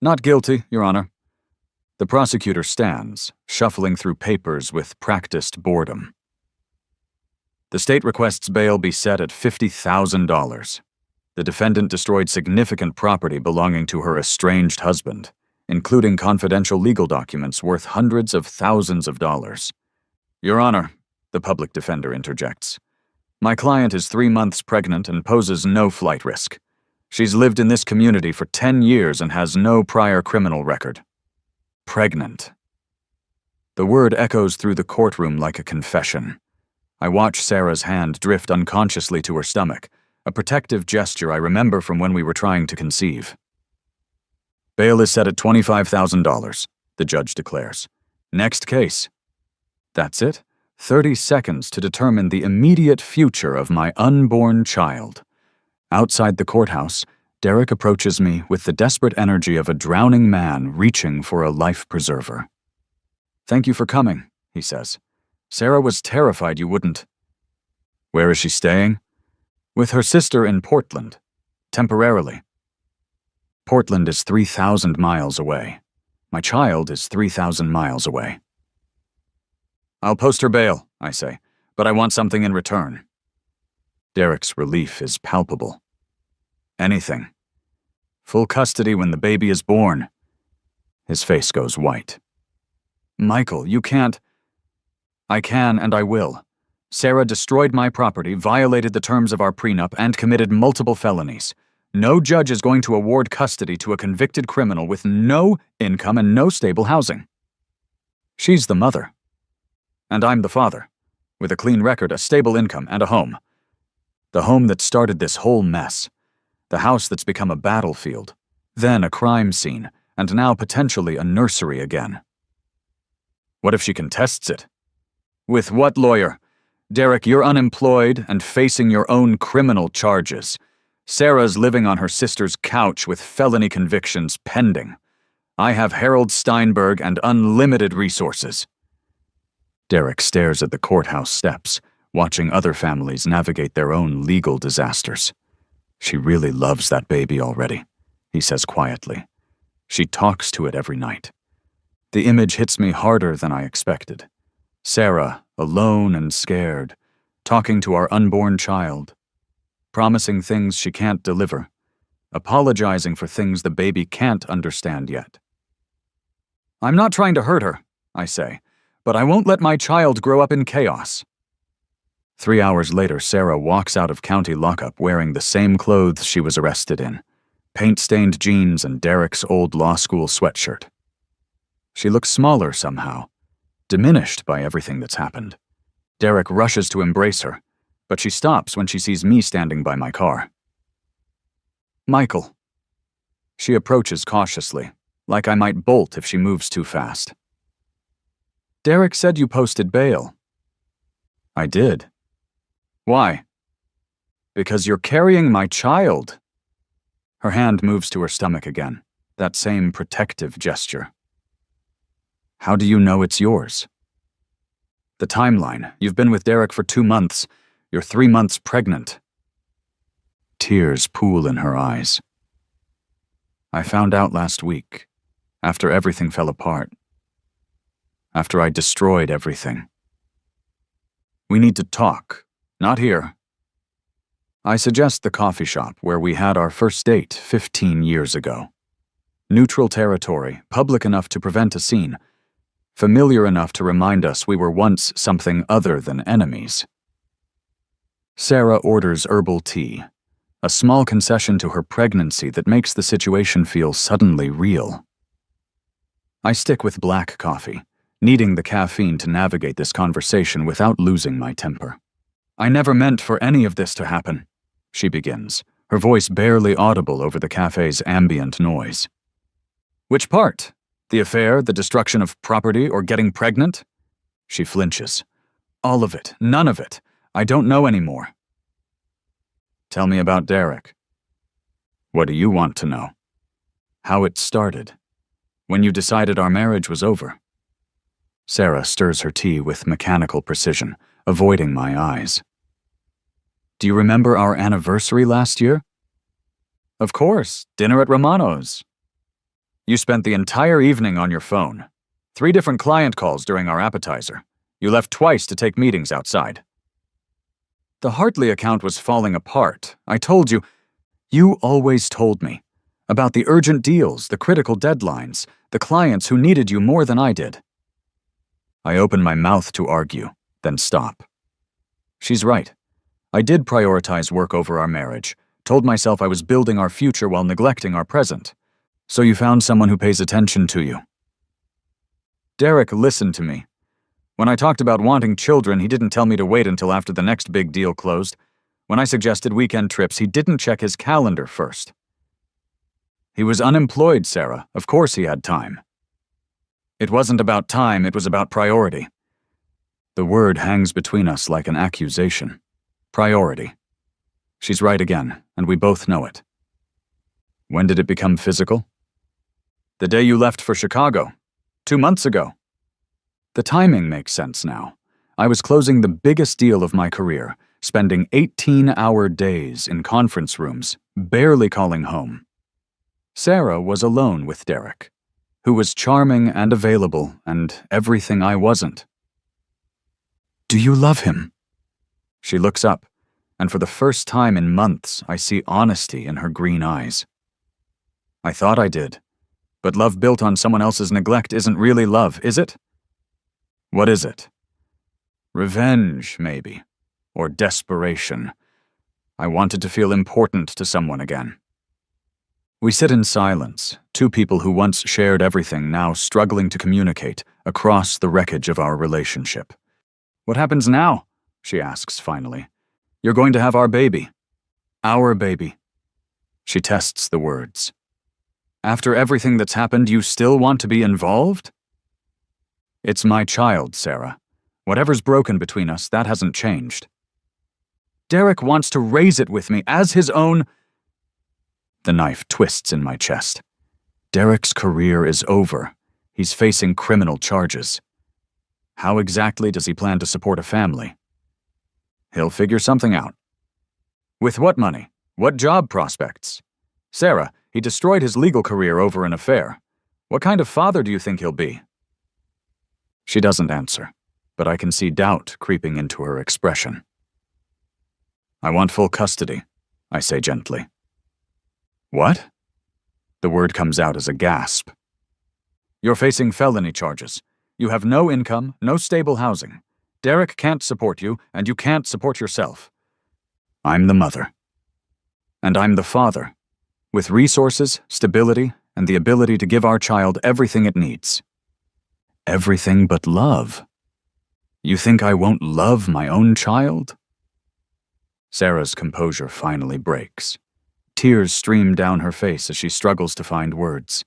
Not guilty, Your Honor. The prosecutor stands, shuffling through papers with practiced boredom. The state requests bail be set at $50,000. The defendant destroyed significant property belonging to her estranged husband, including confidential legal documents worth hundreds of thousands of dollars. Your Honor, the public defender interjects. My client is 3 months pregnant and poses no flight risk. She's lived in this community for 10 years and has no prior criminal record. Pregnant. The word echoes through the courtroom like a confession. I watch Sarah's hand drift unconsciously to her stomach, a protective gesture I remember from when we were trying to conceive. Bail is set at $25,000, the judge declares. Next case. That's it? 30 seconds to determine the immediate future of my unborn child. Outside the courthouse, Derek approaches me with the desperate energy of a drowning man reaching for a life preserver. Thank you for coming, he says. Sarah was terrified you wouldn't. Where is she staying? With her sister in Portland. Temporarily. Portland is 3,000 miles away. My child is 3,000 miles away. I'll post her bail, I say, but I want something in return. Derek's relief is palpable. Anything. Full custody when the baby is born. His face goes white. Michael, you can't. I can and I will. Sarah destroyed my property, violated the terms of our prenup, and committed multiple felonies. No judge is going to award custody to a convicted criminal with no income and no stable housing. She's the mother. And I'm the father, with a clean record, a stable income, and a home. The home that started this whole mess. The house that's become a battlefield, then a crime scene, and now potentially a nursery again. What if she contests it? With what lawyer? Derek, you're unemployed and facing your own criminal charges. Sarah's living on her sister's couch with felony convictions pending. I have Harold Steinberg and unlimited resources. Derek stares at the courthouse steps, watching other families navigate their own legal disasters. She really loves that baby already, he says quietly. She talks to it every night. The image hits me harder than I expected. Sarah, alone and scared, talking to our unborn child, promising things she can't deliver, apologizing for things the baby can't understand yet. I'm not trying to hurt her, I say, but I won't let my child grow up in chaos. 3 hours later, Sarah walks out of county lockup wearing the same clothes she was arrested in, paint-stained jeans and Derek's old law school sweatshirt. She looks smaller somehow, diminished by everything that's happened. Derek rushes to embrace her, but she stops when she sees me standing by my car. Michael. She approaches cautiously, like I might bolt if she moves too fast. Derek said you posted bail. I did. Why? Because you're carrying my child. Her hand moves to her stomach again, that same protective gesture. How do you know it's yours? The timeline. You've been with Derek for 2 months. You're 3 months pregnant. Tears pool in her eyes. I found out last week, after everything fell apart. After I destroyed everything. We need to talk. Not here. I suggest the coffee shop where we had our first date 15 years ago. Neutral territory, public enough to prevent a scene, familiar enough to remind us we were once something other than enemies. Sarah orders herbal tea, a small concession to her pregnancy that makes the situation feel suddenly real. I stick with black coffee, needing the caffeine to navigate this conversation without losing my temper. I never meant for any of this to happen, she begins, her voice barely audible over the cafe's ambient noise. Which part? The affair, the destruction of property, or getting pregnant? She flinches. All of it, none of it. I don't know anymore. Tell me about Derek. What do you want to know? How it started. When you decided our marriage was over. Sarah stirs her tea with mechanical precision, avoiding my eyes. Do you remember our anniversary last year? Of course, dinner at Romano's. You spent the entire evening on your phone. 3 different client calls during our appetizer. You left twice to take meetings outside. The Hartley account was falling apart. I told you. You always told me about the urgent deals, the critical deadlines, the clients who needed you more than I did. I open my mouth to argue, then stop. She's right. I did prioritize work over our marriage, told myself I was building our future while neglecting our present. So you found someone who pays attention to you. Derek listened to me. When I talked about wanting children, he didn't tell me to wait until after the next big deal closed. When I suggested weekend trips, he didn't check his calendar first. He was unemployed, Sarah. Of course he had time. It wasn't about time, it was about priority. The word hangs between us like an accusation. Priority. She's right again, and we both know it. When did it become physical? The day you left for Chicago. 2 months ago. The timing makes sense now. I was closing the biggest deal of my career, spending 18-hour days in conference rooms, barely calling home. Sarah was alone with Derek, who was charming and available and everything I wasn't. Do you love him? She looks up, and for the first time in months, I see honesty in her green eyes. I thought I did, but love built on someone else's neglect isn't really love, is it? What is it? Revenge, maybe, or desperation. I wanted to feel important to someone again. We sit in silence, two people who once shared everything now struggling to communicate across the wreckage of our relationship. What happens now? She asks finally. You're going to have our baby. Our baby. She tests the words. After everything that's happened, you still want to be involved? It's my child, Sarah. Whatever's broken between us, that hasn't changed. Derek wants to raise it with me as his own. The knife twists in my chest. Derek's career is over. He's facing criminal charges. How exactly does he plan to support a family? He'll figure something out. With what money? What job prospects? Sarah, he destroyed his legal career over an affair. What kind of father do you think he'll be? She doesn't answer, but I can see doubt creeping into her expression. I want full custody, I say gently. What? The word comes out as a gasp. You're facing felony charges. You have no income, no stable housing. Derek can't support you, and you can't support yourself. I'm the mother. And I'm the father, with resources, stability, and the ability to give our child everything it needs. Everything but love. You think I won't love my own child? Sarah's composure finally breaks. Tears stream down her face as she struggles to find words.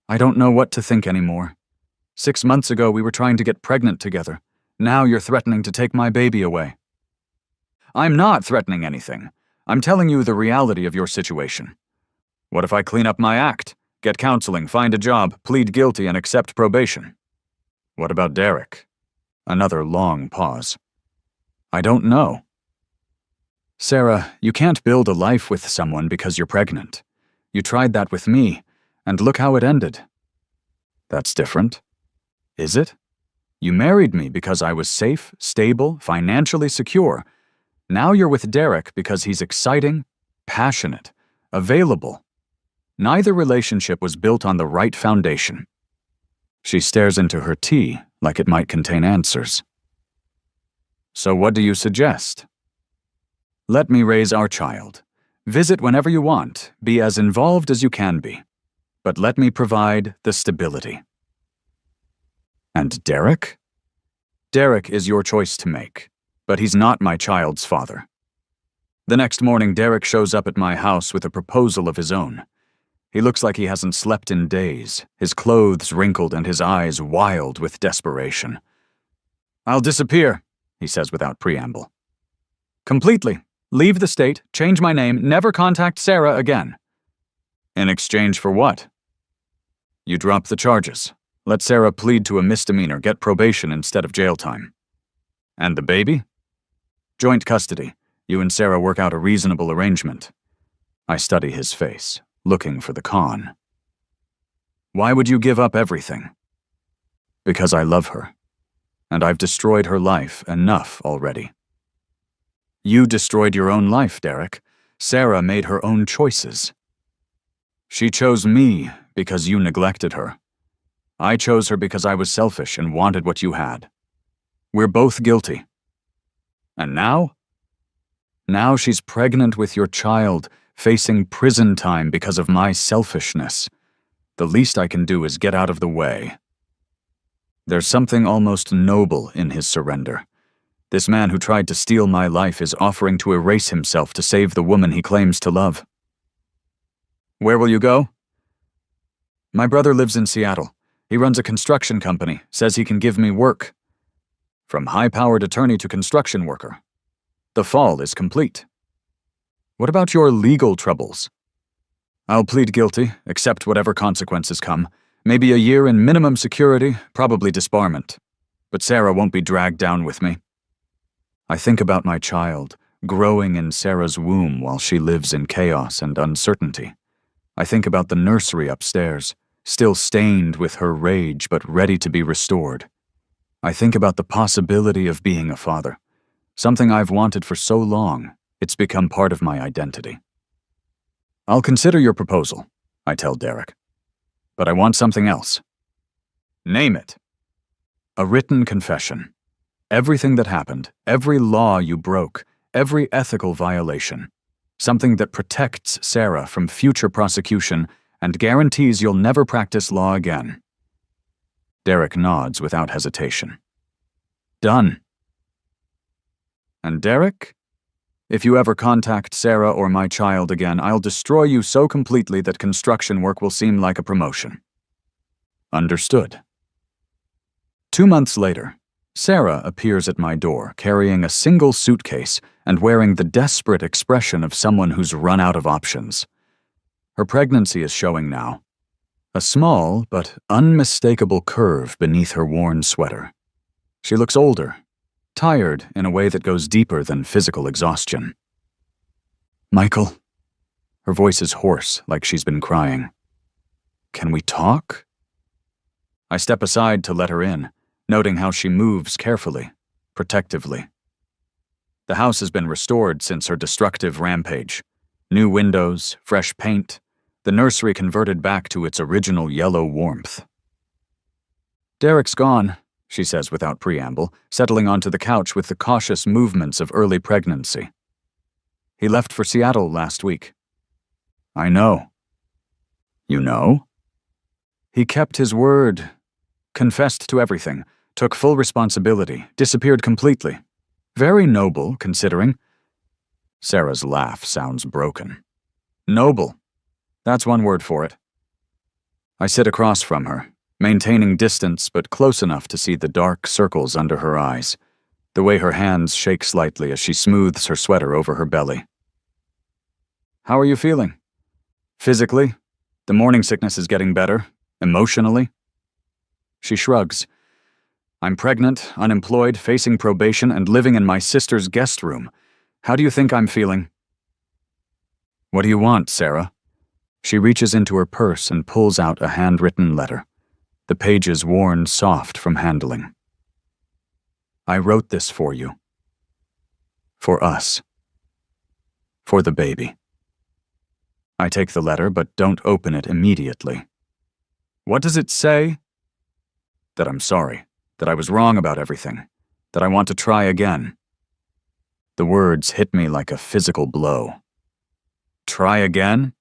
I don't know what to think anymore. 6 months ago, we were trying to get pregnant together. Now you're threatening to take my baby away. I'm not threatening anything. I'm telling you the reality of your situation. What if I clean up my act, get counseling, find a job, plead guilty, and accept probation? What about Derek? Another long pause. I don't know. Sarah, you can't build a life with someone because you're pregnant. You tried that with me, and look how it ended. That's different. Is it? You married me because I was safe, stable, financially secure. Now you're with Derek because he's exciting, passionate, available. Neither relationship was built on the right foundation. She stares into her tea like it might contain answers. So what do you suggest? Let me raise our child. Visit whenever you want, be as involved as you can be. But let me provide the stability. And Derek? Derek is your choice to make, but he's not my child's father. The next morning, Derek shows up at my house with a proposal of his own. He looks like he hasn't slept in days, his clothes wrinkled and his eyes wild with desperation. I'll disappear, he says without preamble. Completely. Leave the state, change my name, never contact Sarah again. In exchange for what? You drop the charges. Let Sarah plead to a misdemeanor, get probation instead of jail time. And the baby? Joint custody. You and Sarah work out a reasonable arrangement. I study his face, looking for the con. Why would you give up everything? Because I love her, and I've destroyed her life enough already. You destroyed your own life, Derek. Sarah made her own choices. She chose me because you neglected her. I chose her because I was selfish and wanted what you had. We're both guilty. And now? Now she's pregnant with your child, facing prison time because of my selfishness. The least I can do is get out of the way. There's something almost noble in his surrender. This man who tried to steal my life is offering to erase himself to save the woman he claims to love. Where will you go? My brother lives in Seattle. He runs a construction company, says he can give me work. From high-powered attorney to construction worker. The fall is complete. What about your legal troubles? I'll plead guilty, accept whatever consequences come. Maybe a year in minimum security, probably disbarment. But Sarah won't be dragged down with me. I think about my child, growing in Sarah's womb while she lives in chaos and uncertainty. I think about the nursery upstairs, still stained with her rage but ready to be restored. I think about the possibility of being a father, something I've wanted for so long, it's become part of my identity. I'll consider your proposal, I tell Derek. But I want something else. Name it. A written confession. Everything that happened, every law you broke, every ethical violation. Something that protects Sarah from future prosecution and guarantees you'll never practice law again. Derek nods without hesitation. Done. And Derek? If you ever contact Sarah or my child again, I'll destroy you so completely that construction work will seem like a promotion. Understood. 2 months later, Sarah appears at my door carrying a single suitcase and wearing the desperate expression of someone who's run out of options. Her pregnancy is showing now. A small but unmistakable curve beneath her worn sweater. She looks older, tired in a way that goes deeper than physical exhaustion. Michael? Her voice is hoarse, like she's been crying. Can we talk? I step aside to let her in, noting how she moves carefully, protectively. The house has been restored since her destructive rampage. New windows, fresh paint, the nursery converted back to its original yellow warmth. Derek's gone, she says without preamble, settling onto the couch with the cautious movements of early pregnancy. He left for Seattle last week. I know. You know? He kept his word, confessed to everything, took full responsibility, disappeared completely. Very noble, considering. Sarah's laugh sounds broken. Noble. That's one word for it. I sit across from her, maintaining distance but close enough to see the dark circles under her eyes, the way her hands shake slightly as she smooths her sweater over her belly. How are you feeling? Physically? The morning sickness is getting better. Emotionally? She shrugs. I'm pregnant, unemployed, facing probation, and living in my sister's guest room. How do you think I'm feeling? What do you want, Sarah? She reaches into her purse and pulls out a handwritten letter, the pages worn soft from handling. I wrote this for you. For us. For the baby. I take the letter, but don't open it immediately. What does it say? That I'm sorry, that I was wrong about everything, that I want to try again. The words hit me like a physical blow. Try again?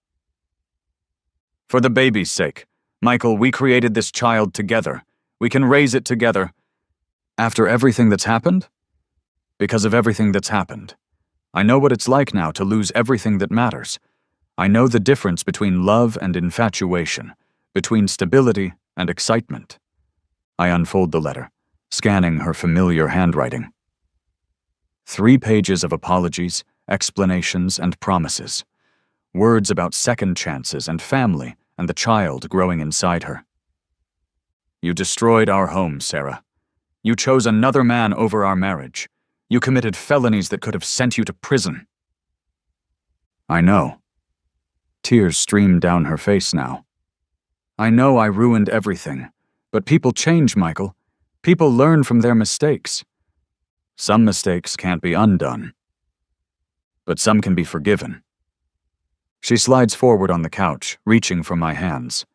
For the baby's sake. Michael, we created this child together. We can raise it together. After everything that's happened? Because of everything that's happened. I know what it's like now to lose everything that matters. I know the difference between love and infatuation, between stability and excitement. I unfold the letter, scanning her familiar handwriting. 3 pages of apologies, explanations, and promises. Words about second chances and family and the child growing inside her. You destroyed our home, Sarah. You chose another man over our marriage. You committed felonies that could have sent you to prison. I know. Tears stream down her face now. I know I ruined everything, but people change, Michael. People learn from their mistakes. Some mistakes can't be undone, but some can be forgiven. She slides forward on the couch, reaching for my hands.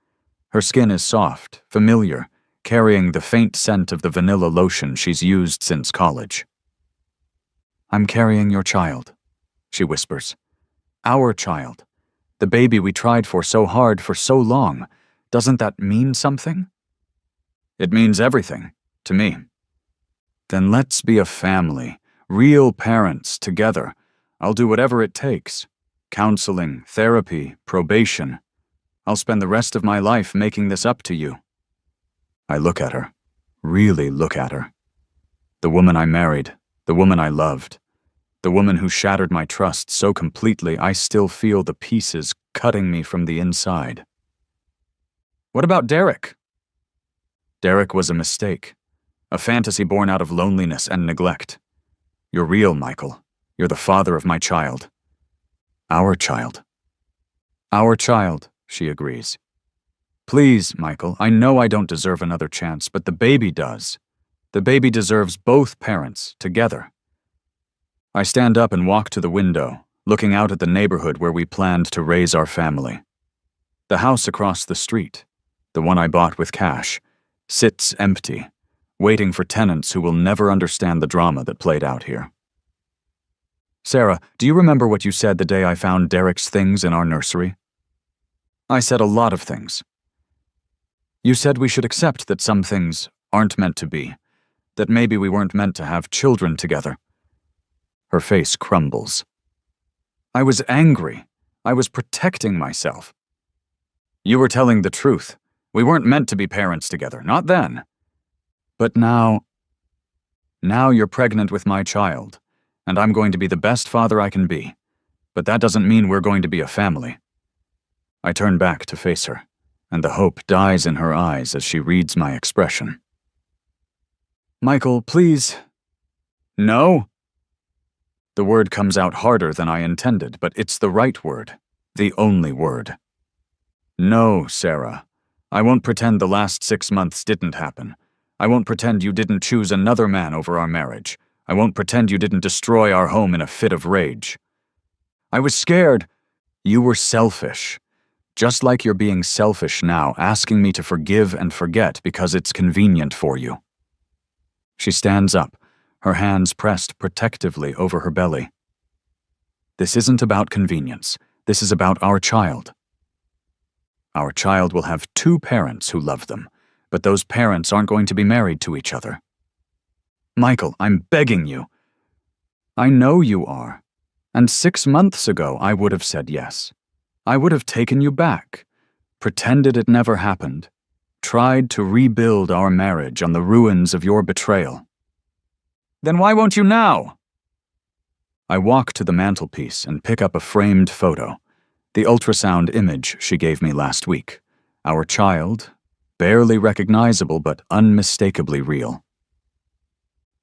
Her skin is soft, familiar, carrying the faint scent of the vanilla lotion she's used since college. "I'm carrying your child," she whispers. "Our child. The baby we tried for so hard for so long. Doesn't that mean something?" "It means everything, to me." "Then let's be a family, real parents, together. I'll do whatever it takes. Counseling, therapy, probation. I'll spend the rest of my life making this up to you." I look at her, really look at her. The woman I married, the woman I loved, the woman who shattered my trust so completely I still feel the pieces cutting me from the inside. "What about Derek?" "Derek was a mistake, a fantasy born out of loneliness and neglect. You're real, Michael. You're the father of my child." "Our child." "Our child," she agrees. "Please, Michael, I know I don't deserve another chance, but the baby does. The baby deserves both parents, together." I stand up and walk to the window, looking out at the neighborhood where we planned to raise our family. The house across the street, the one I bought with cash, sits empty, waiting for tenants who will never understand the drama that played out here. "Sarah, do you remember what you said the day I found Derek's things in our nursery?" "I said a lot of things." "You said we should accept that some things aren't meant to be, that maybe we weren't meant to have children together." Her face crumbles. "I was angry. I was protecting myself." "You were telling the truth. We weren't meant to be parents together, not then. But now you're pregnant with my child, and I'm going to be the best father I can be. But that doesn't mean we're going to be a family." I turn back to face her, and the hope dies in her eyes as she reads my expression. "Michael, please." "No?" The word comes out harder than I intended, but it's the right word, the only word. "No, Sarah. I won't pretend the last 6 months didn't happen. I won't pretend you didn't choose another man over our marriage. I won't pretend you didn't destroy our home in a fit of rage. I was scared. You were selfish. Just like you're being selfish now, asking me to forgive and forget because it's convenient for you." She stands up, her hands pressed protectively over her belly. "This isn't about convenience. This is about our child. Our child will have 2 parents who love them, but those parents aren't going to be married to each other." "Michael, I'm begging you." "I know you are. And 6 months ago I would have said yes. I would have taken you back, pretended it never happened, tried to rebuild our marriage on the ruins of your betrayal." "Then why won't you now?" I walk to the mantelpiece and pick up a framed photo, the ultrasound image she gave me last week. Our child, barely recognizable but unmistakably real.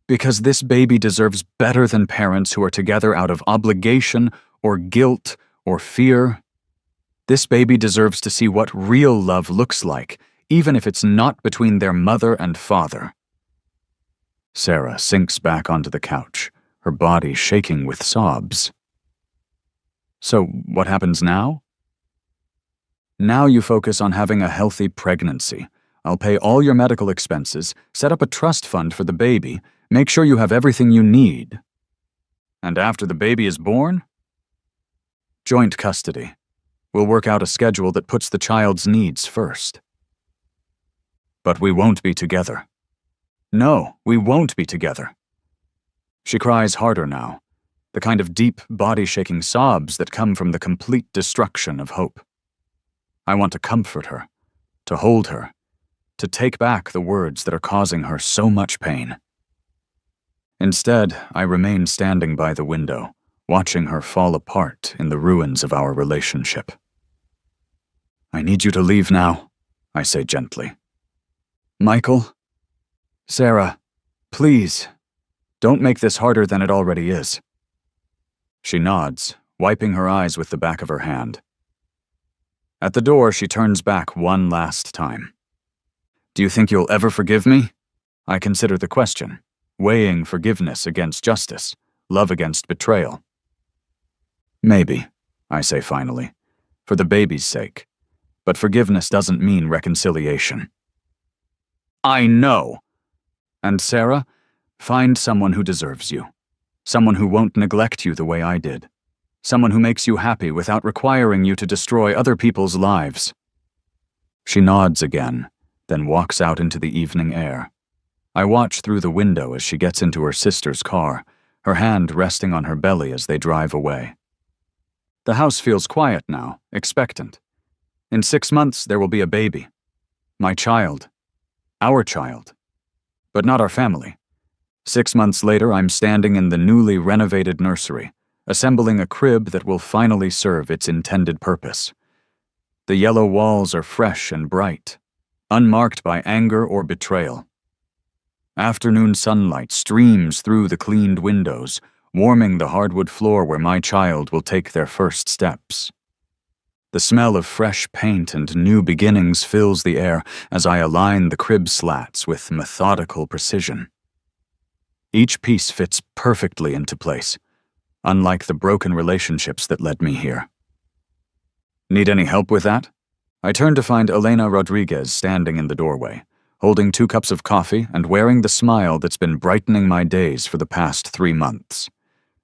Because this baby deserves better than parents who are together out of obligation or guilt or fear. This baby deserves to see what real love looks like, even if it's not between their mother and father. Sarah sinks back onto the couch, her body shaking with sobs. "So what happens now?" "Now you focus on having a healthy pregnancy. I'll pay all your medical expenses, set up a trust fund for the baby, make sure you have everything you need." "And after the baby is born?" "Joint custody. We'll work out a schedule that puts the child's needs first." "But we won't be together." "No, we won't be together." She cries harder now, the kind of deep, body-shaking sobs that come from the complete destruction of hope. I want to comfort her, to hold her, to take back the words that are causing her so much pain. Instead, I remain standing by the window, watching her fall apart in the ruins of our relationship. "I need you to leave now," I say gently. "Michael? Sarah, please, don't make this harder than it already is." She nods, wiping her eyes with the back of her hand. At the door, she turns back one last time. "Do you think you'll ever forgive me?" I consider the question, weighing forgiveness against justice, love against betrayal. "Maybe," I say finally, for the baby's sake. But forgiveness doesn't mean reconciliation. I know. And Sarah, find someone who deserves you. Someone who won't neglect you the way I did. Someone who makes you happy without requiring you to destroy other people's lives. She nods again, then walks out into the evening air. I watch through the window as she gets into her sister's car, her hand resting on her belly as they drive away. The house feels quiet now, expectant. In 6 months, there will be a baby. My child. Our child. But not our family. 6 months later, I'm standing in the newly renovated nursery, assembling a crib that will finally serve its intended purpose. The yellow walls are fresh and bright, unmarked by anger or betrayal. Afternoon sunlight streams through the cleaned windows, warming the hardwood floor where my child will take their first steps. The smell of fresh paint and new beginnings fills the air as I align the crib slats with methodical precision. Each piece fits perfectly into place, unlike the broken relationships that led me here. Need any help with that? I turn to find Elena Rodriguez standing in the doorway, holding 2 cups of coffee and wearing the smile that's been brightening my days for the past 3 months.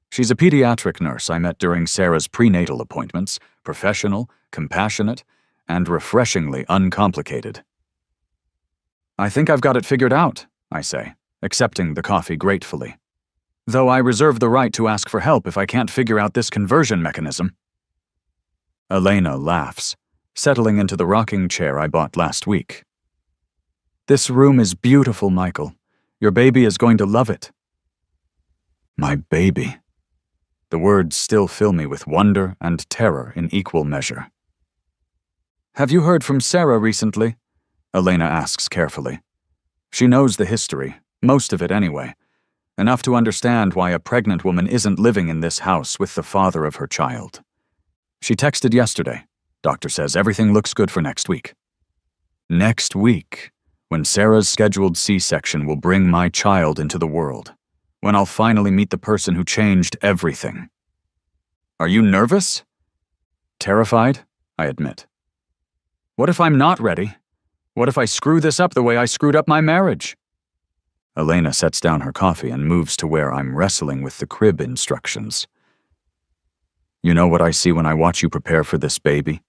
She's a pediatric nurse I met during Sarah's prenatal appointments, professional, compassionate, and refreshingly uncomplicated. I think I've got it figured out, I say, accepting the coffee gratefully. Though I reserve the right to ask for help if I can't figure out this conversion mechanism. Elena laughs, settling into the rocking chair I bought last week. This room is beautiful, Michael. Your baby is going to love it. My baby. The words still fill me with wonder and terror in equal measure. Have you heard from Sarah recently? Elena asks carefully. She knows the history, most of it anyway, enough to understand why a pregnant woman isn't living in this house with the father of her child. She texted yesterday. Doctor says everything looks good for next week. Next week, when Sarah's scheduled C-section will bring my child into the world. When I'll finally meet the person who changed everything. Are you nervous? Terrified, I admit. What if I'm not ready? What if I screw this up the way I screwed up my marriage? Elena sets down her coffee and moves to where I'm wrestling with the crib instructions. You know what I see when I watch you prepare for this baby?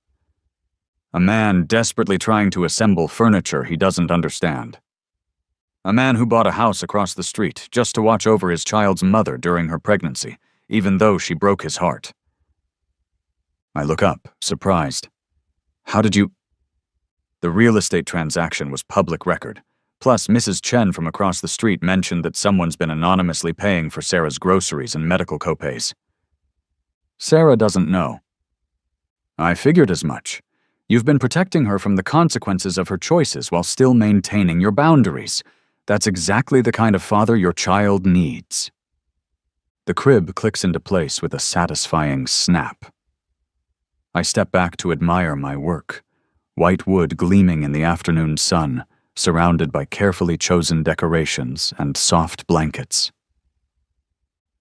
A man desperately trying to assemble furniture he doesn't understand. A man who bought a house across the street just to watch over his child's mother during her pregnancy, even though she broke his heart. I look up, surprised. How did you... The real estate transaction was public record, plus Mrs. Chen from across the street mentioned that someone's been anonymously paying for Sarah's groceries and medical copays. Sarah doesn't know. I figured as much. You've been protecting her from the consequences of her choices while still maintaining your boundaries. That's exactly the kind of father your child needs. The crib clicks into place with a satisfying snap. I step back to admire my work, white wood gleaming in the afternoon sun, surrounded by carefully chosen decorations and soft blankets.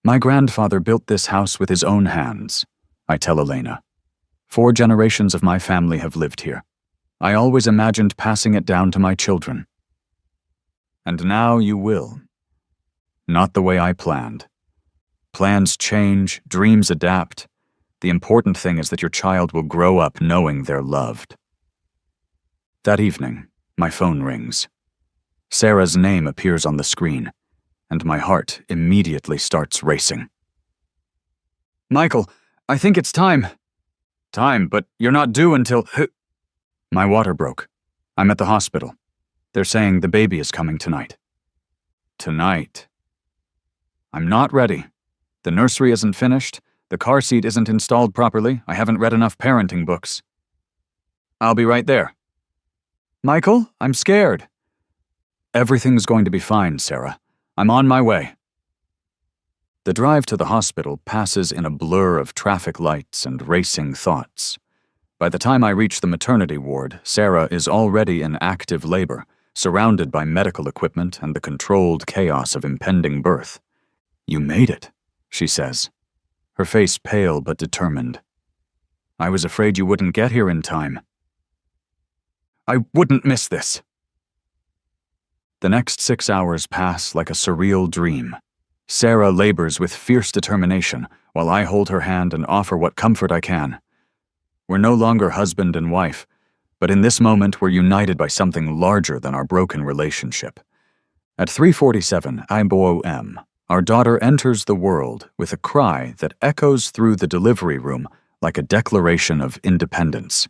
My grandfather built this house with his own hands, I tell Elena. 4 generations of my family have lived here. I always imagined passing it down to my children. And now you will. Not the way I planned. Plans change, dreams adapt. The important thing is that your child will grow up knowing they're loved. That evening, my phone rings. Sarah's name appears on the screen, and my heart immediately starts racing. Michael, I think it's time. Time, but you're not due until... My water broke. I'm at the hospital. They're saying the baby is coming tonight. Tonight? I'm not ready. The nursery isn't finished. The car seat isn't installed properly. I haven't read enough parenting books. I'll be right there. Michael, I'm scared. Everything's going to be fine, Sarah. I'm on my way. The drive to the hospital passes in a blur of traffic lights and racing thoughts. By the time I reach the maternity ward, Sarah is already in active labor, surrounded by medical equipment and the controlled chaos of impending birth. You made it, she says, her face pale but determined. I was afraid you wouldn't get here in time. I wouldn't miss this. The next 6 hours pass like a surreal dream. Sarah labors with fierce determination, while I hold her hand and offer what comfort I can. We're no longer husband and wife, but in this moment we're united by something larger than our broken relationship. At 3:47 IBOM, our daughter enters the world with a cry that echoes through the delivery room like a declaration of independence.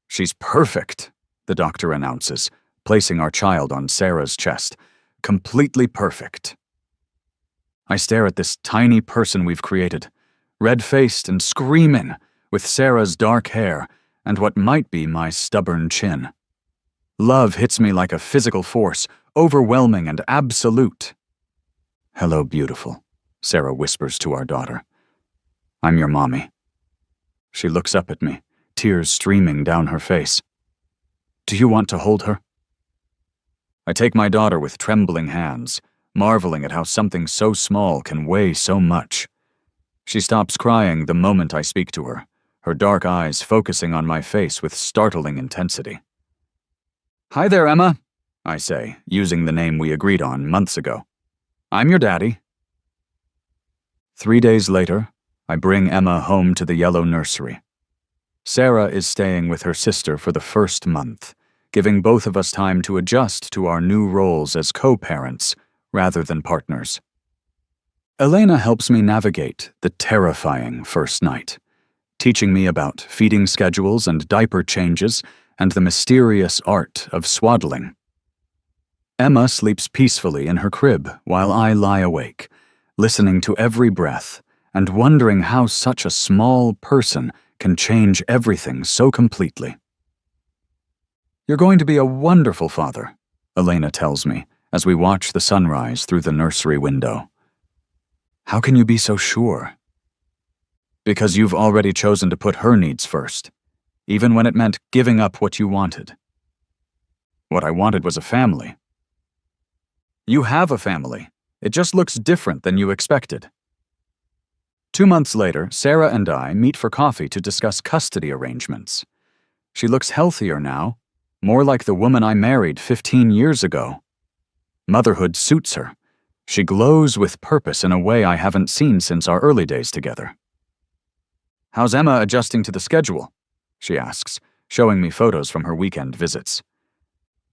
She's perfect, the doctor announces, placing our child on Sarah's chest. Completely perfect. I stare at this tiny person we've created, red-faced and screaming, with Sarah's dark hair and what might be my stubborn chin. Love hits me like a physical force, overwhelming and absolute. "Hello, beautiful," Sarah whispers to our daughter. "I'm your mommy." She looks up at me, tears streaming down her face. "Do you want to hold her?" I take my daughter with trembling hands, marveling at how something so small can weigh so much. She stops crying the moment I speak to her, her dark eyes focusing on my face with startling intensity. "Hi there, Emma," I say, using the name we agreed on months ago. "I'm your daddy." 3 days later, I bring Emma home to the yellow nursery. Sarah is staying with her sister for the first month, giving both of us time to adjust to our new roles as co-parents rather than partners. Elena helps me navigate the terrifying first night, teaching me about feeding schedules and diaper changes and the mysterious art of swaddling. Emma sleeps peacefully in her crib while I lie awake, listening to every breath and wondering how such a small person can change everything so completely. "You're going to be a wonderful father," Elena tells me as we watch the sunrise through the nursery window. "How can you be so sure?" "Because you've already chosen to put her needs first, even when it meant giving up what you wanted." "What I wanted was a family." "You have a family. It just looks different than you expected." 2 months later, Sarah and I meet for coffee to discuss custody arrangements. She looks healthier now, more like the woman I married 15 years ago. Motherhood suits her. She glows with purpose in a way I haven't seen since our early days together. "How's Emma adjusting to the schedule?" she asks, showing me photos from her weekend visits.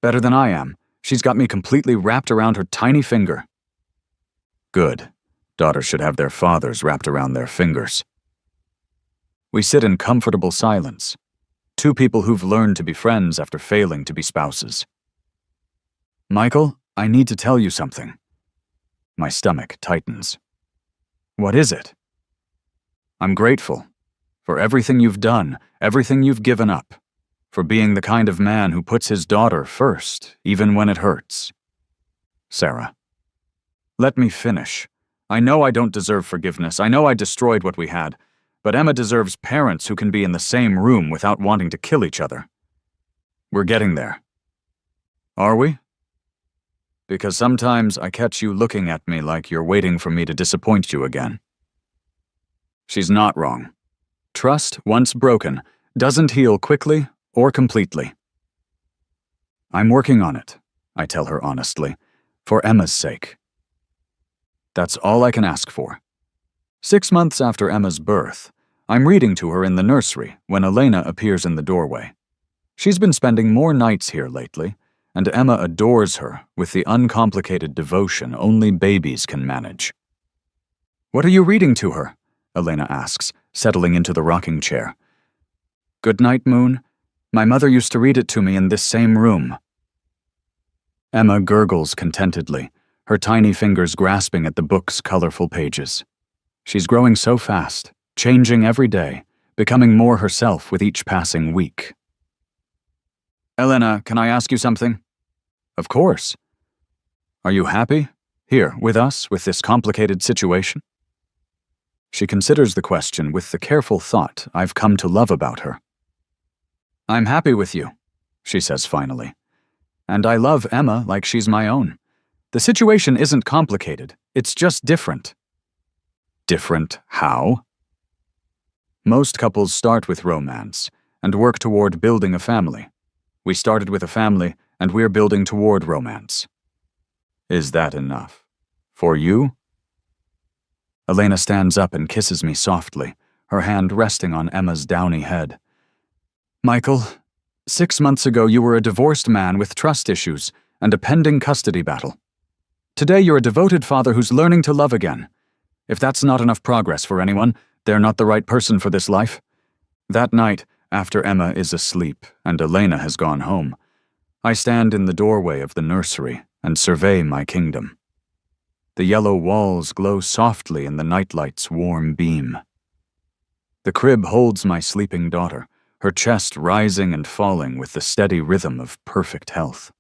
"Better than I am. She's got me completely wrapped around her tiny finger." Good. Daughters should have their fathers wrapped around their fingers. We sit in comfortable silence, two people who've learned to be friends after failing to be spouses. "Michael, I need to tell you something." My stomach tightens. "What is it?" "I'm grateful for everything you've done, everything you've given up, for being the kind of man who puts his daughter first, even when it hurts." Sarah. "Let me finish. I know I don't deserve forgiveness. I know I destroyed what we had, but Emma deserves parents who can be in the same room without wanting to kill each other. We're getting there." "Are we?" "Because sometimes I catch you looking at me like you're waiting for me to disappoint you again." She's not wrong. Trust, once broken, doesn't heal quickly or completely. "I'm working on it," I tell her honestly, "for Emma's sake." That's all I can ask for. 6 months after Emma's birth, I'm reading to her in the nursery when Elena appears in the doorway. She's been spending more nights here lately, and Emma adores her with the uncomplicated devotion only babies can manage. "What are you reading to her?" Elena asks, settling into the rocking chair. "Good night, Moon. My mother used to read it to me in this same room." Emma gurgles contentedly, her tiny fingers grasping at the book's colorful pages. She's growing so fast, changing every day, becoming more herself with each passing week. "Elena, can I ask you something?" "Of course." "Are you happy? Here, with us, with this complicated situation?" She considers the question with the careful thought I've come to love about her. "I'm happy with you," she says finally. "And I love Emma like she's my own. The situation isn't complicated, it's just different." "Different how?" Most couples start with romance and work toward building a family. We started with a family, and we're building toward romance. Is that enough? For you? Elena stands up and kisses me softly, her hand resting on Emma's downy head. Michael, 6 months ago you were a divorced man with trust issues and a pending custody battle. Today you're a devoted father who's learning to love again. If that's not enough progress for anyone, they're not the right person for this life. That night, after Emma is asleep and Elena has gone home, I stand in the doorway of the nursery and survey my kingdom. The yellow walls glow softly in the nightlight's warm beam. The crib holds my sleeping daughter, her chest rising and falling with the steady rhythm of perfect health.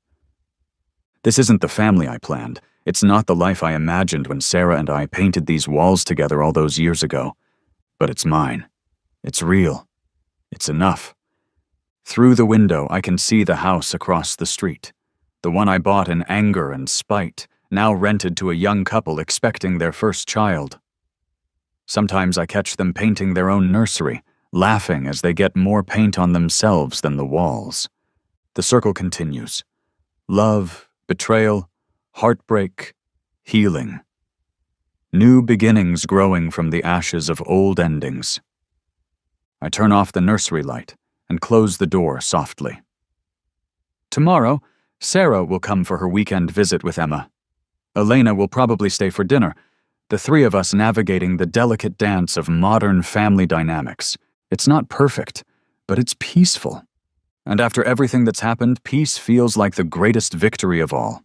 This isn't the family I planned. It's not the life I imagined when Sarah and I painted these walls together all those years ago. But it's mine. It's real. It's enough. Through the window, I can see the house across the street, the one I bought in anger and spite, now rented to a young couple expecting their first child. Sometimes I catch them painting their own nursery, laughing as they get more paint on themselves than the walls. The circle continues. Love, betrayal, heartbreak, healing. New beginnings growing from the ashes of old endings. I turn off the nursery light and close the door softly. Tomorrow, Sarah will come for her weekend visit with Emma. Elena will probably stay for dinner, the three of us navigating the delicate dance of modern family dynamics. It's not perfect, but it's peaceful. And after everything that's happened, peace feels like the greatest victory of all.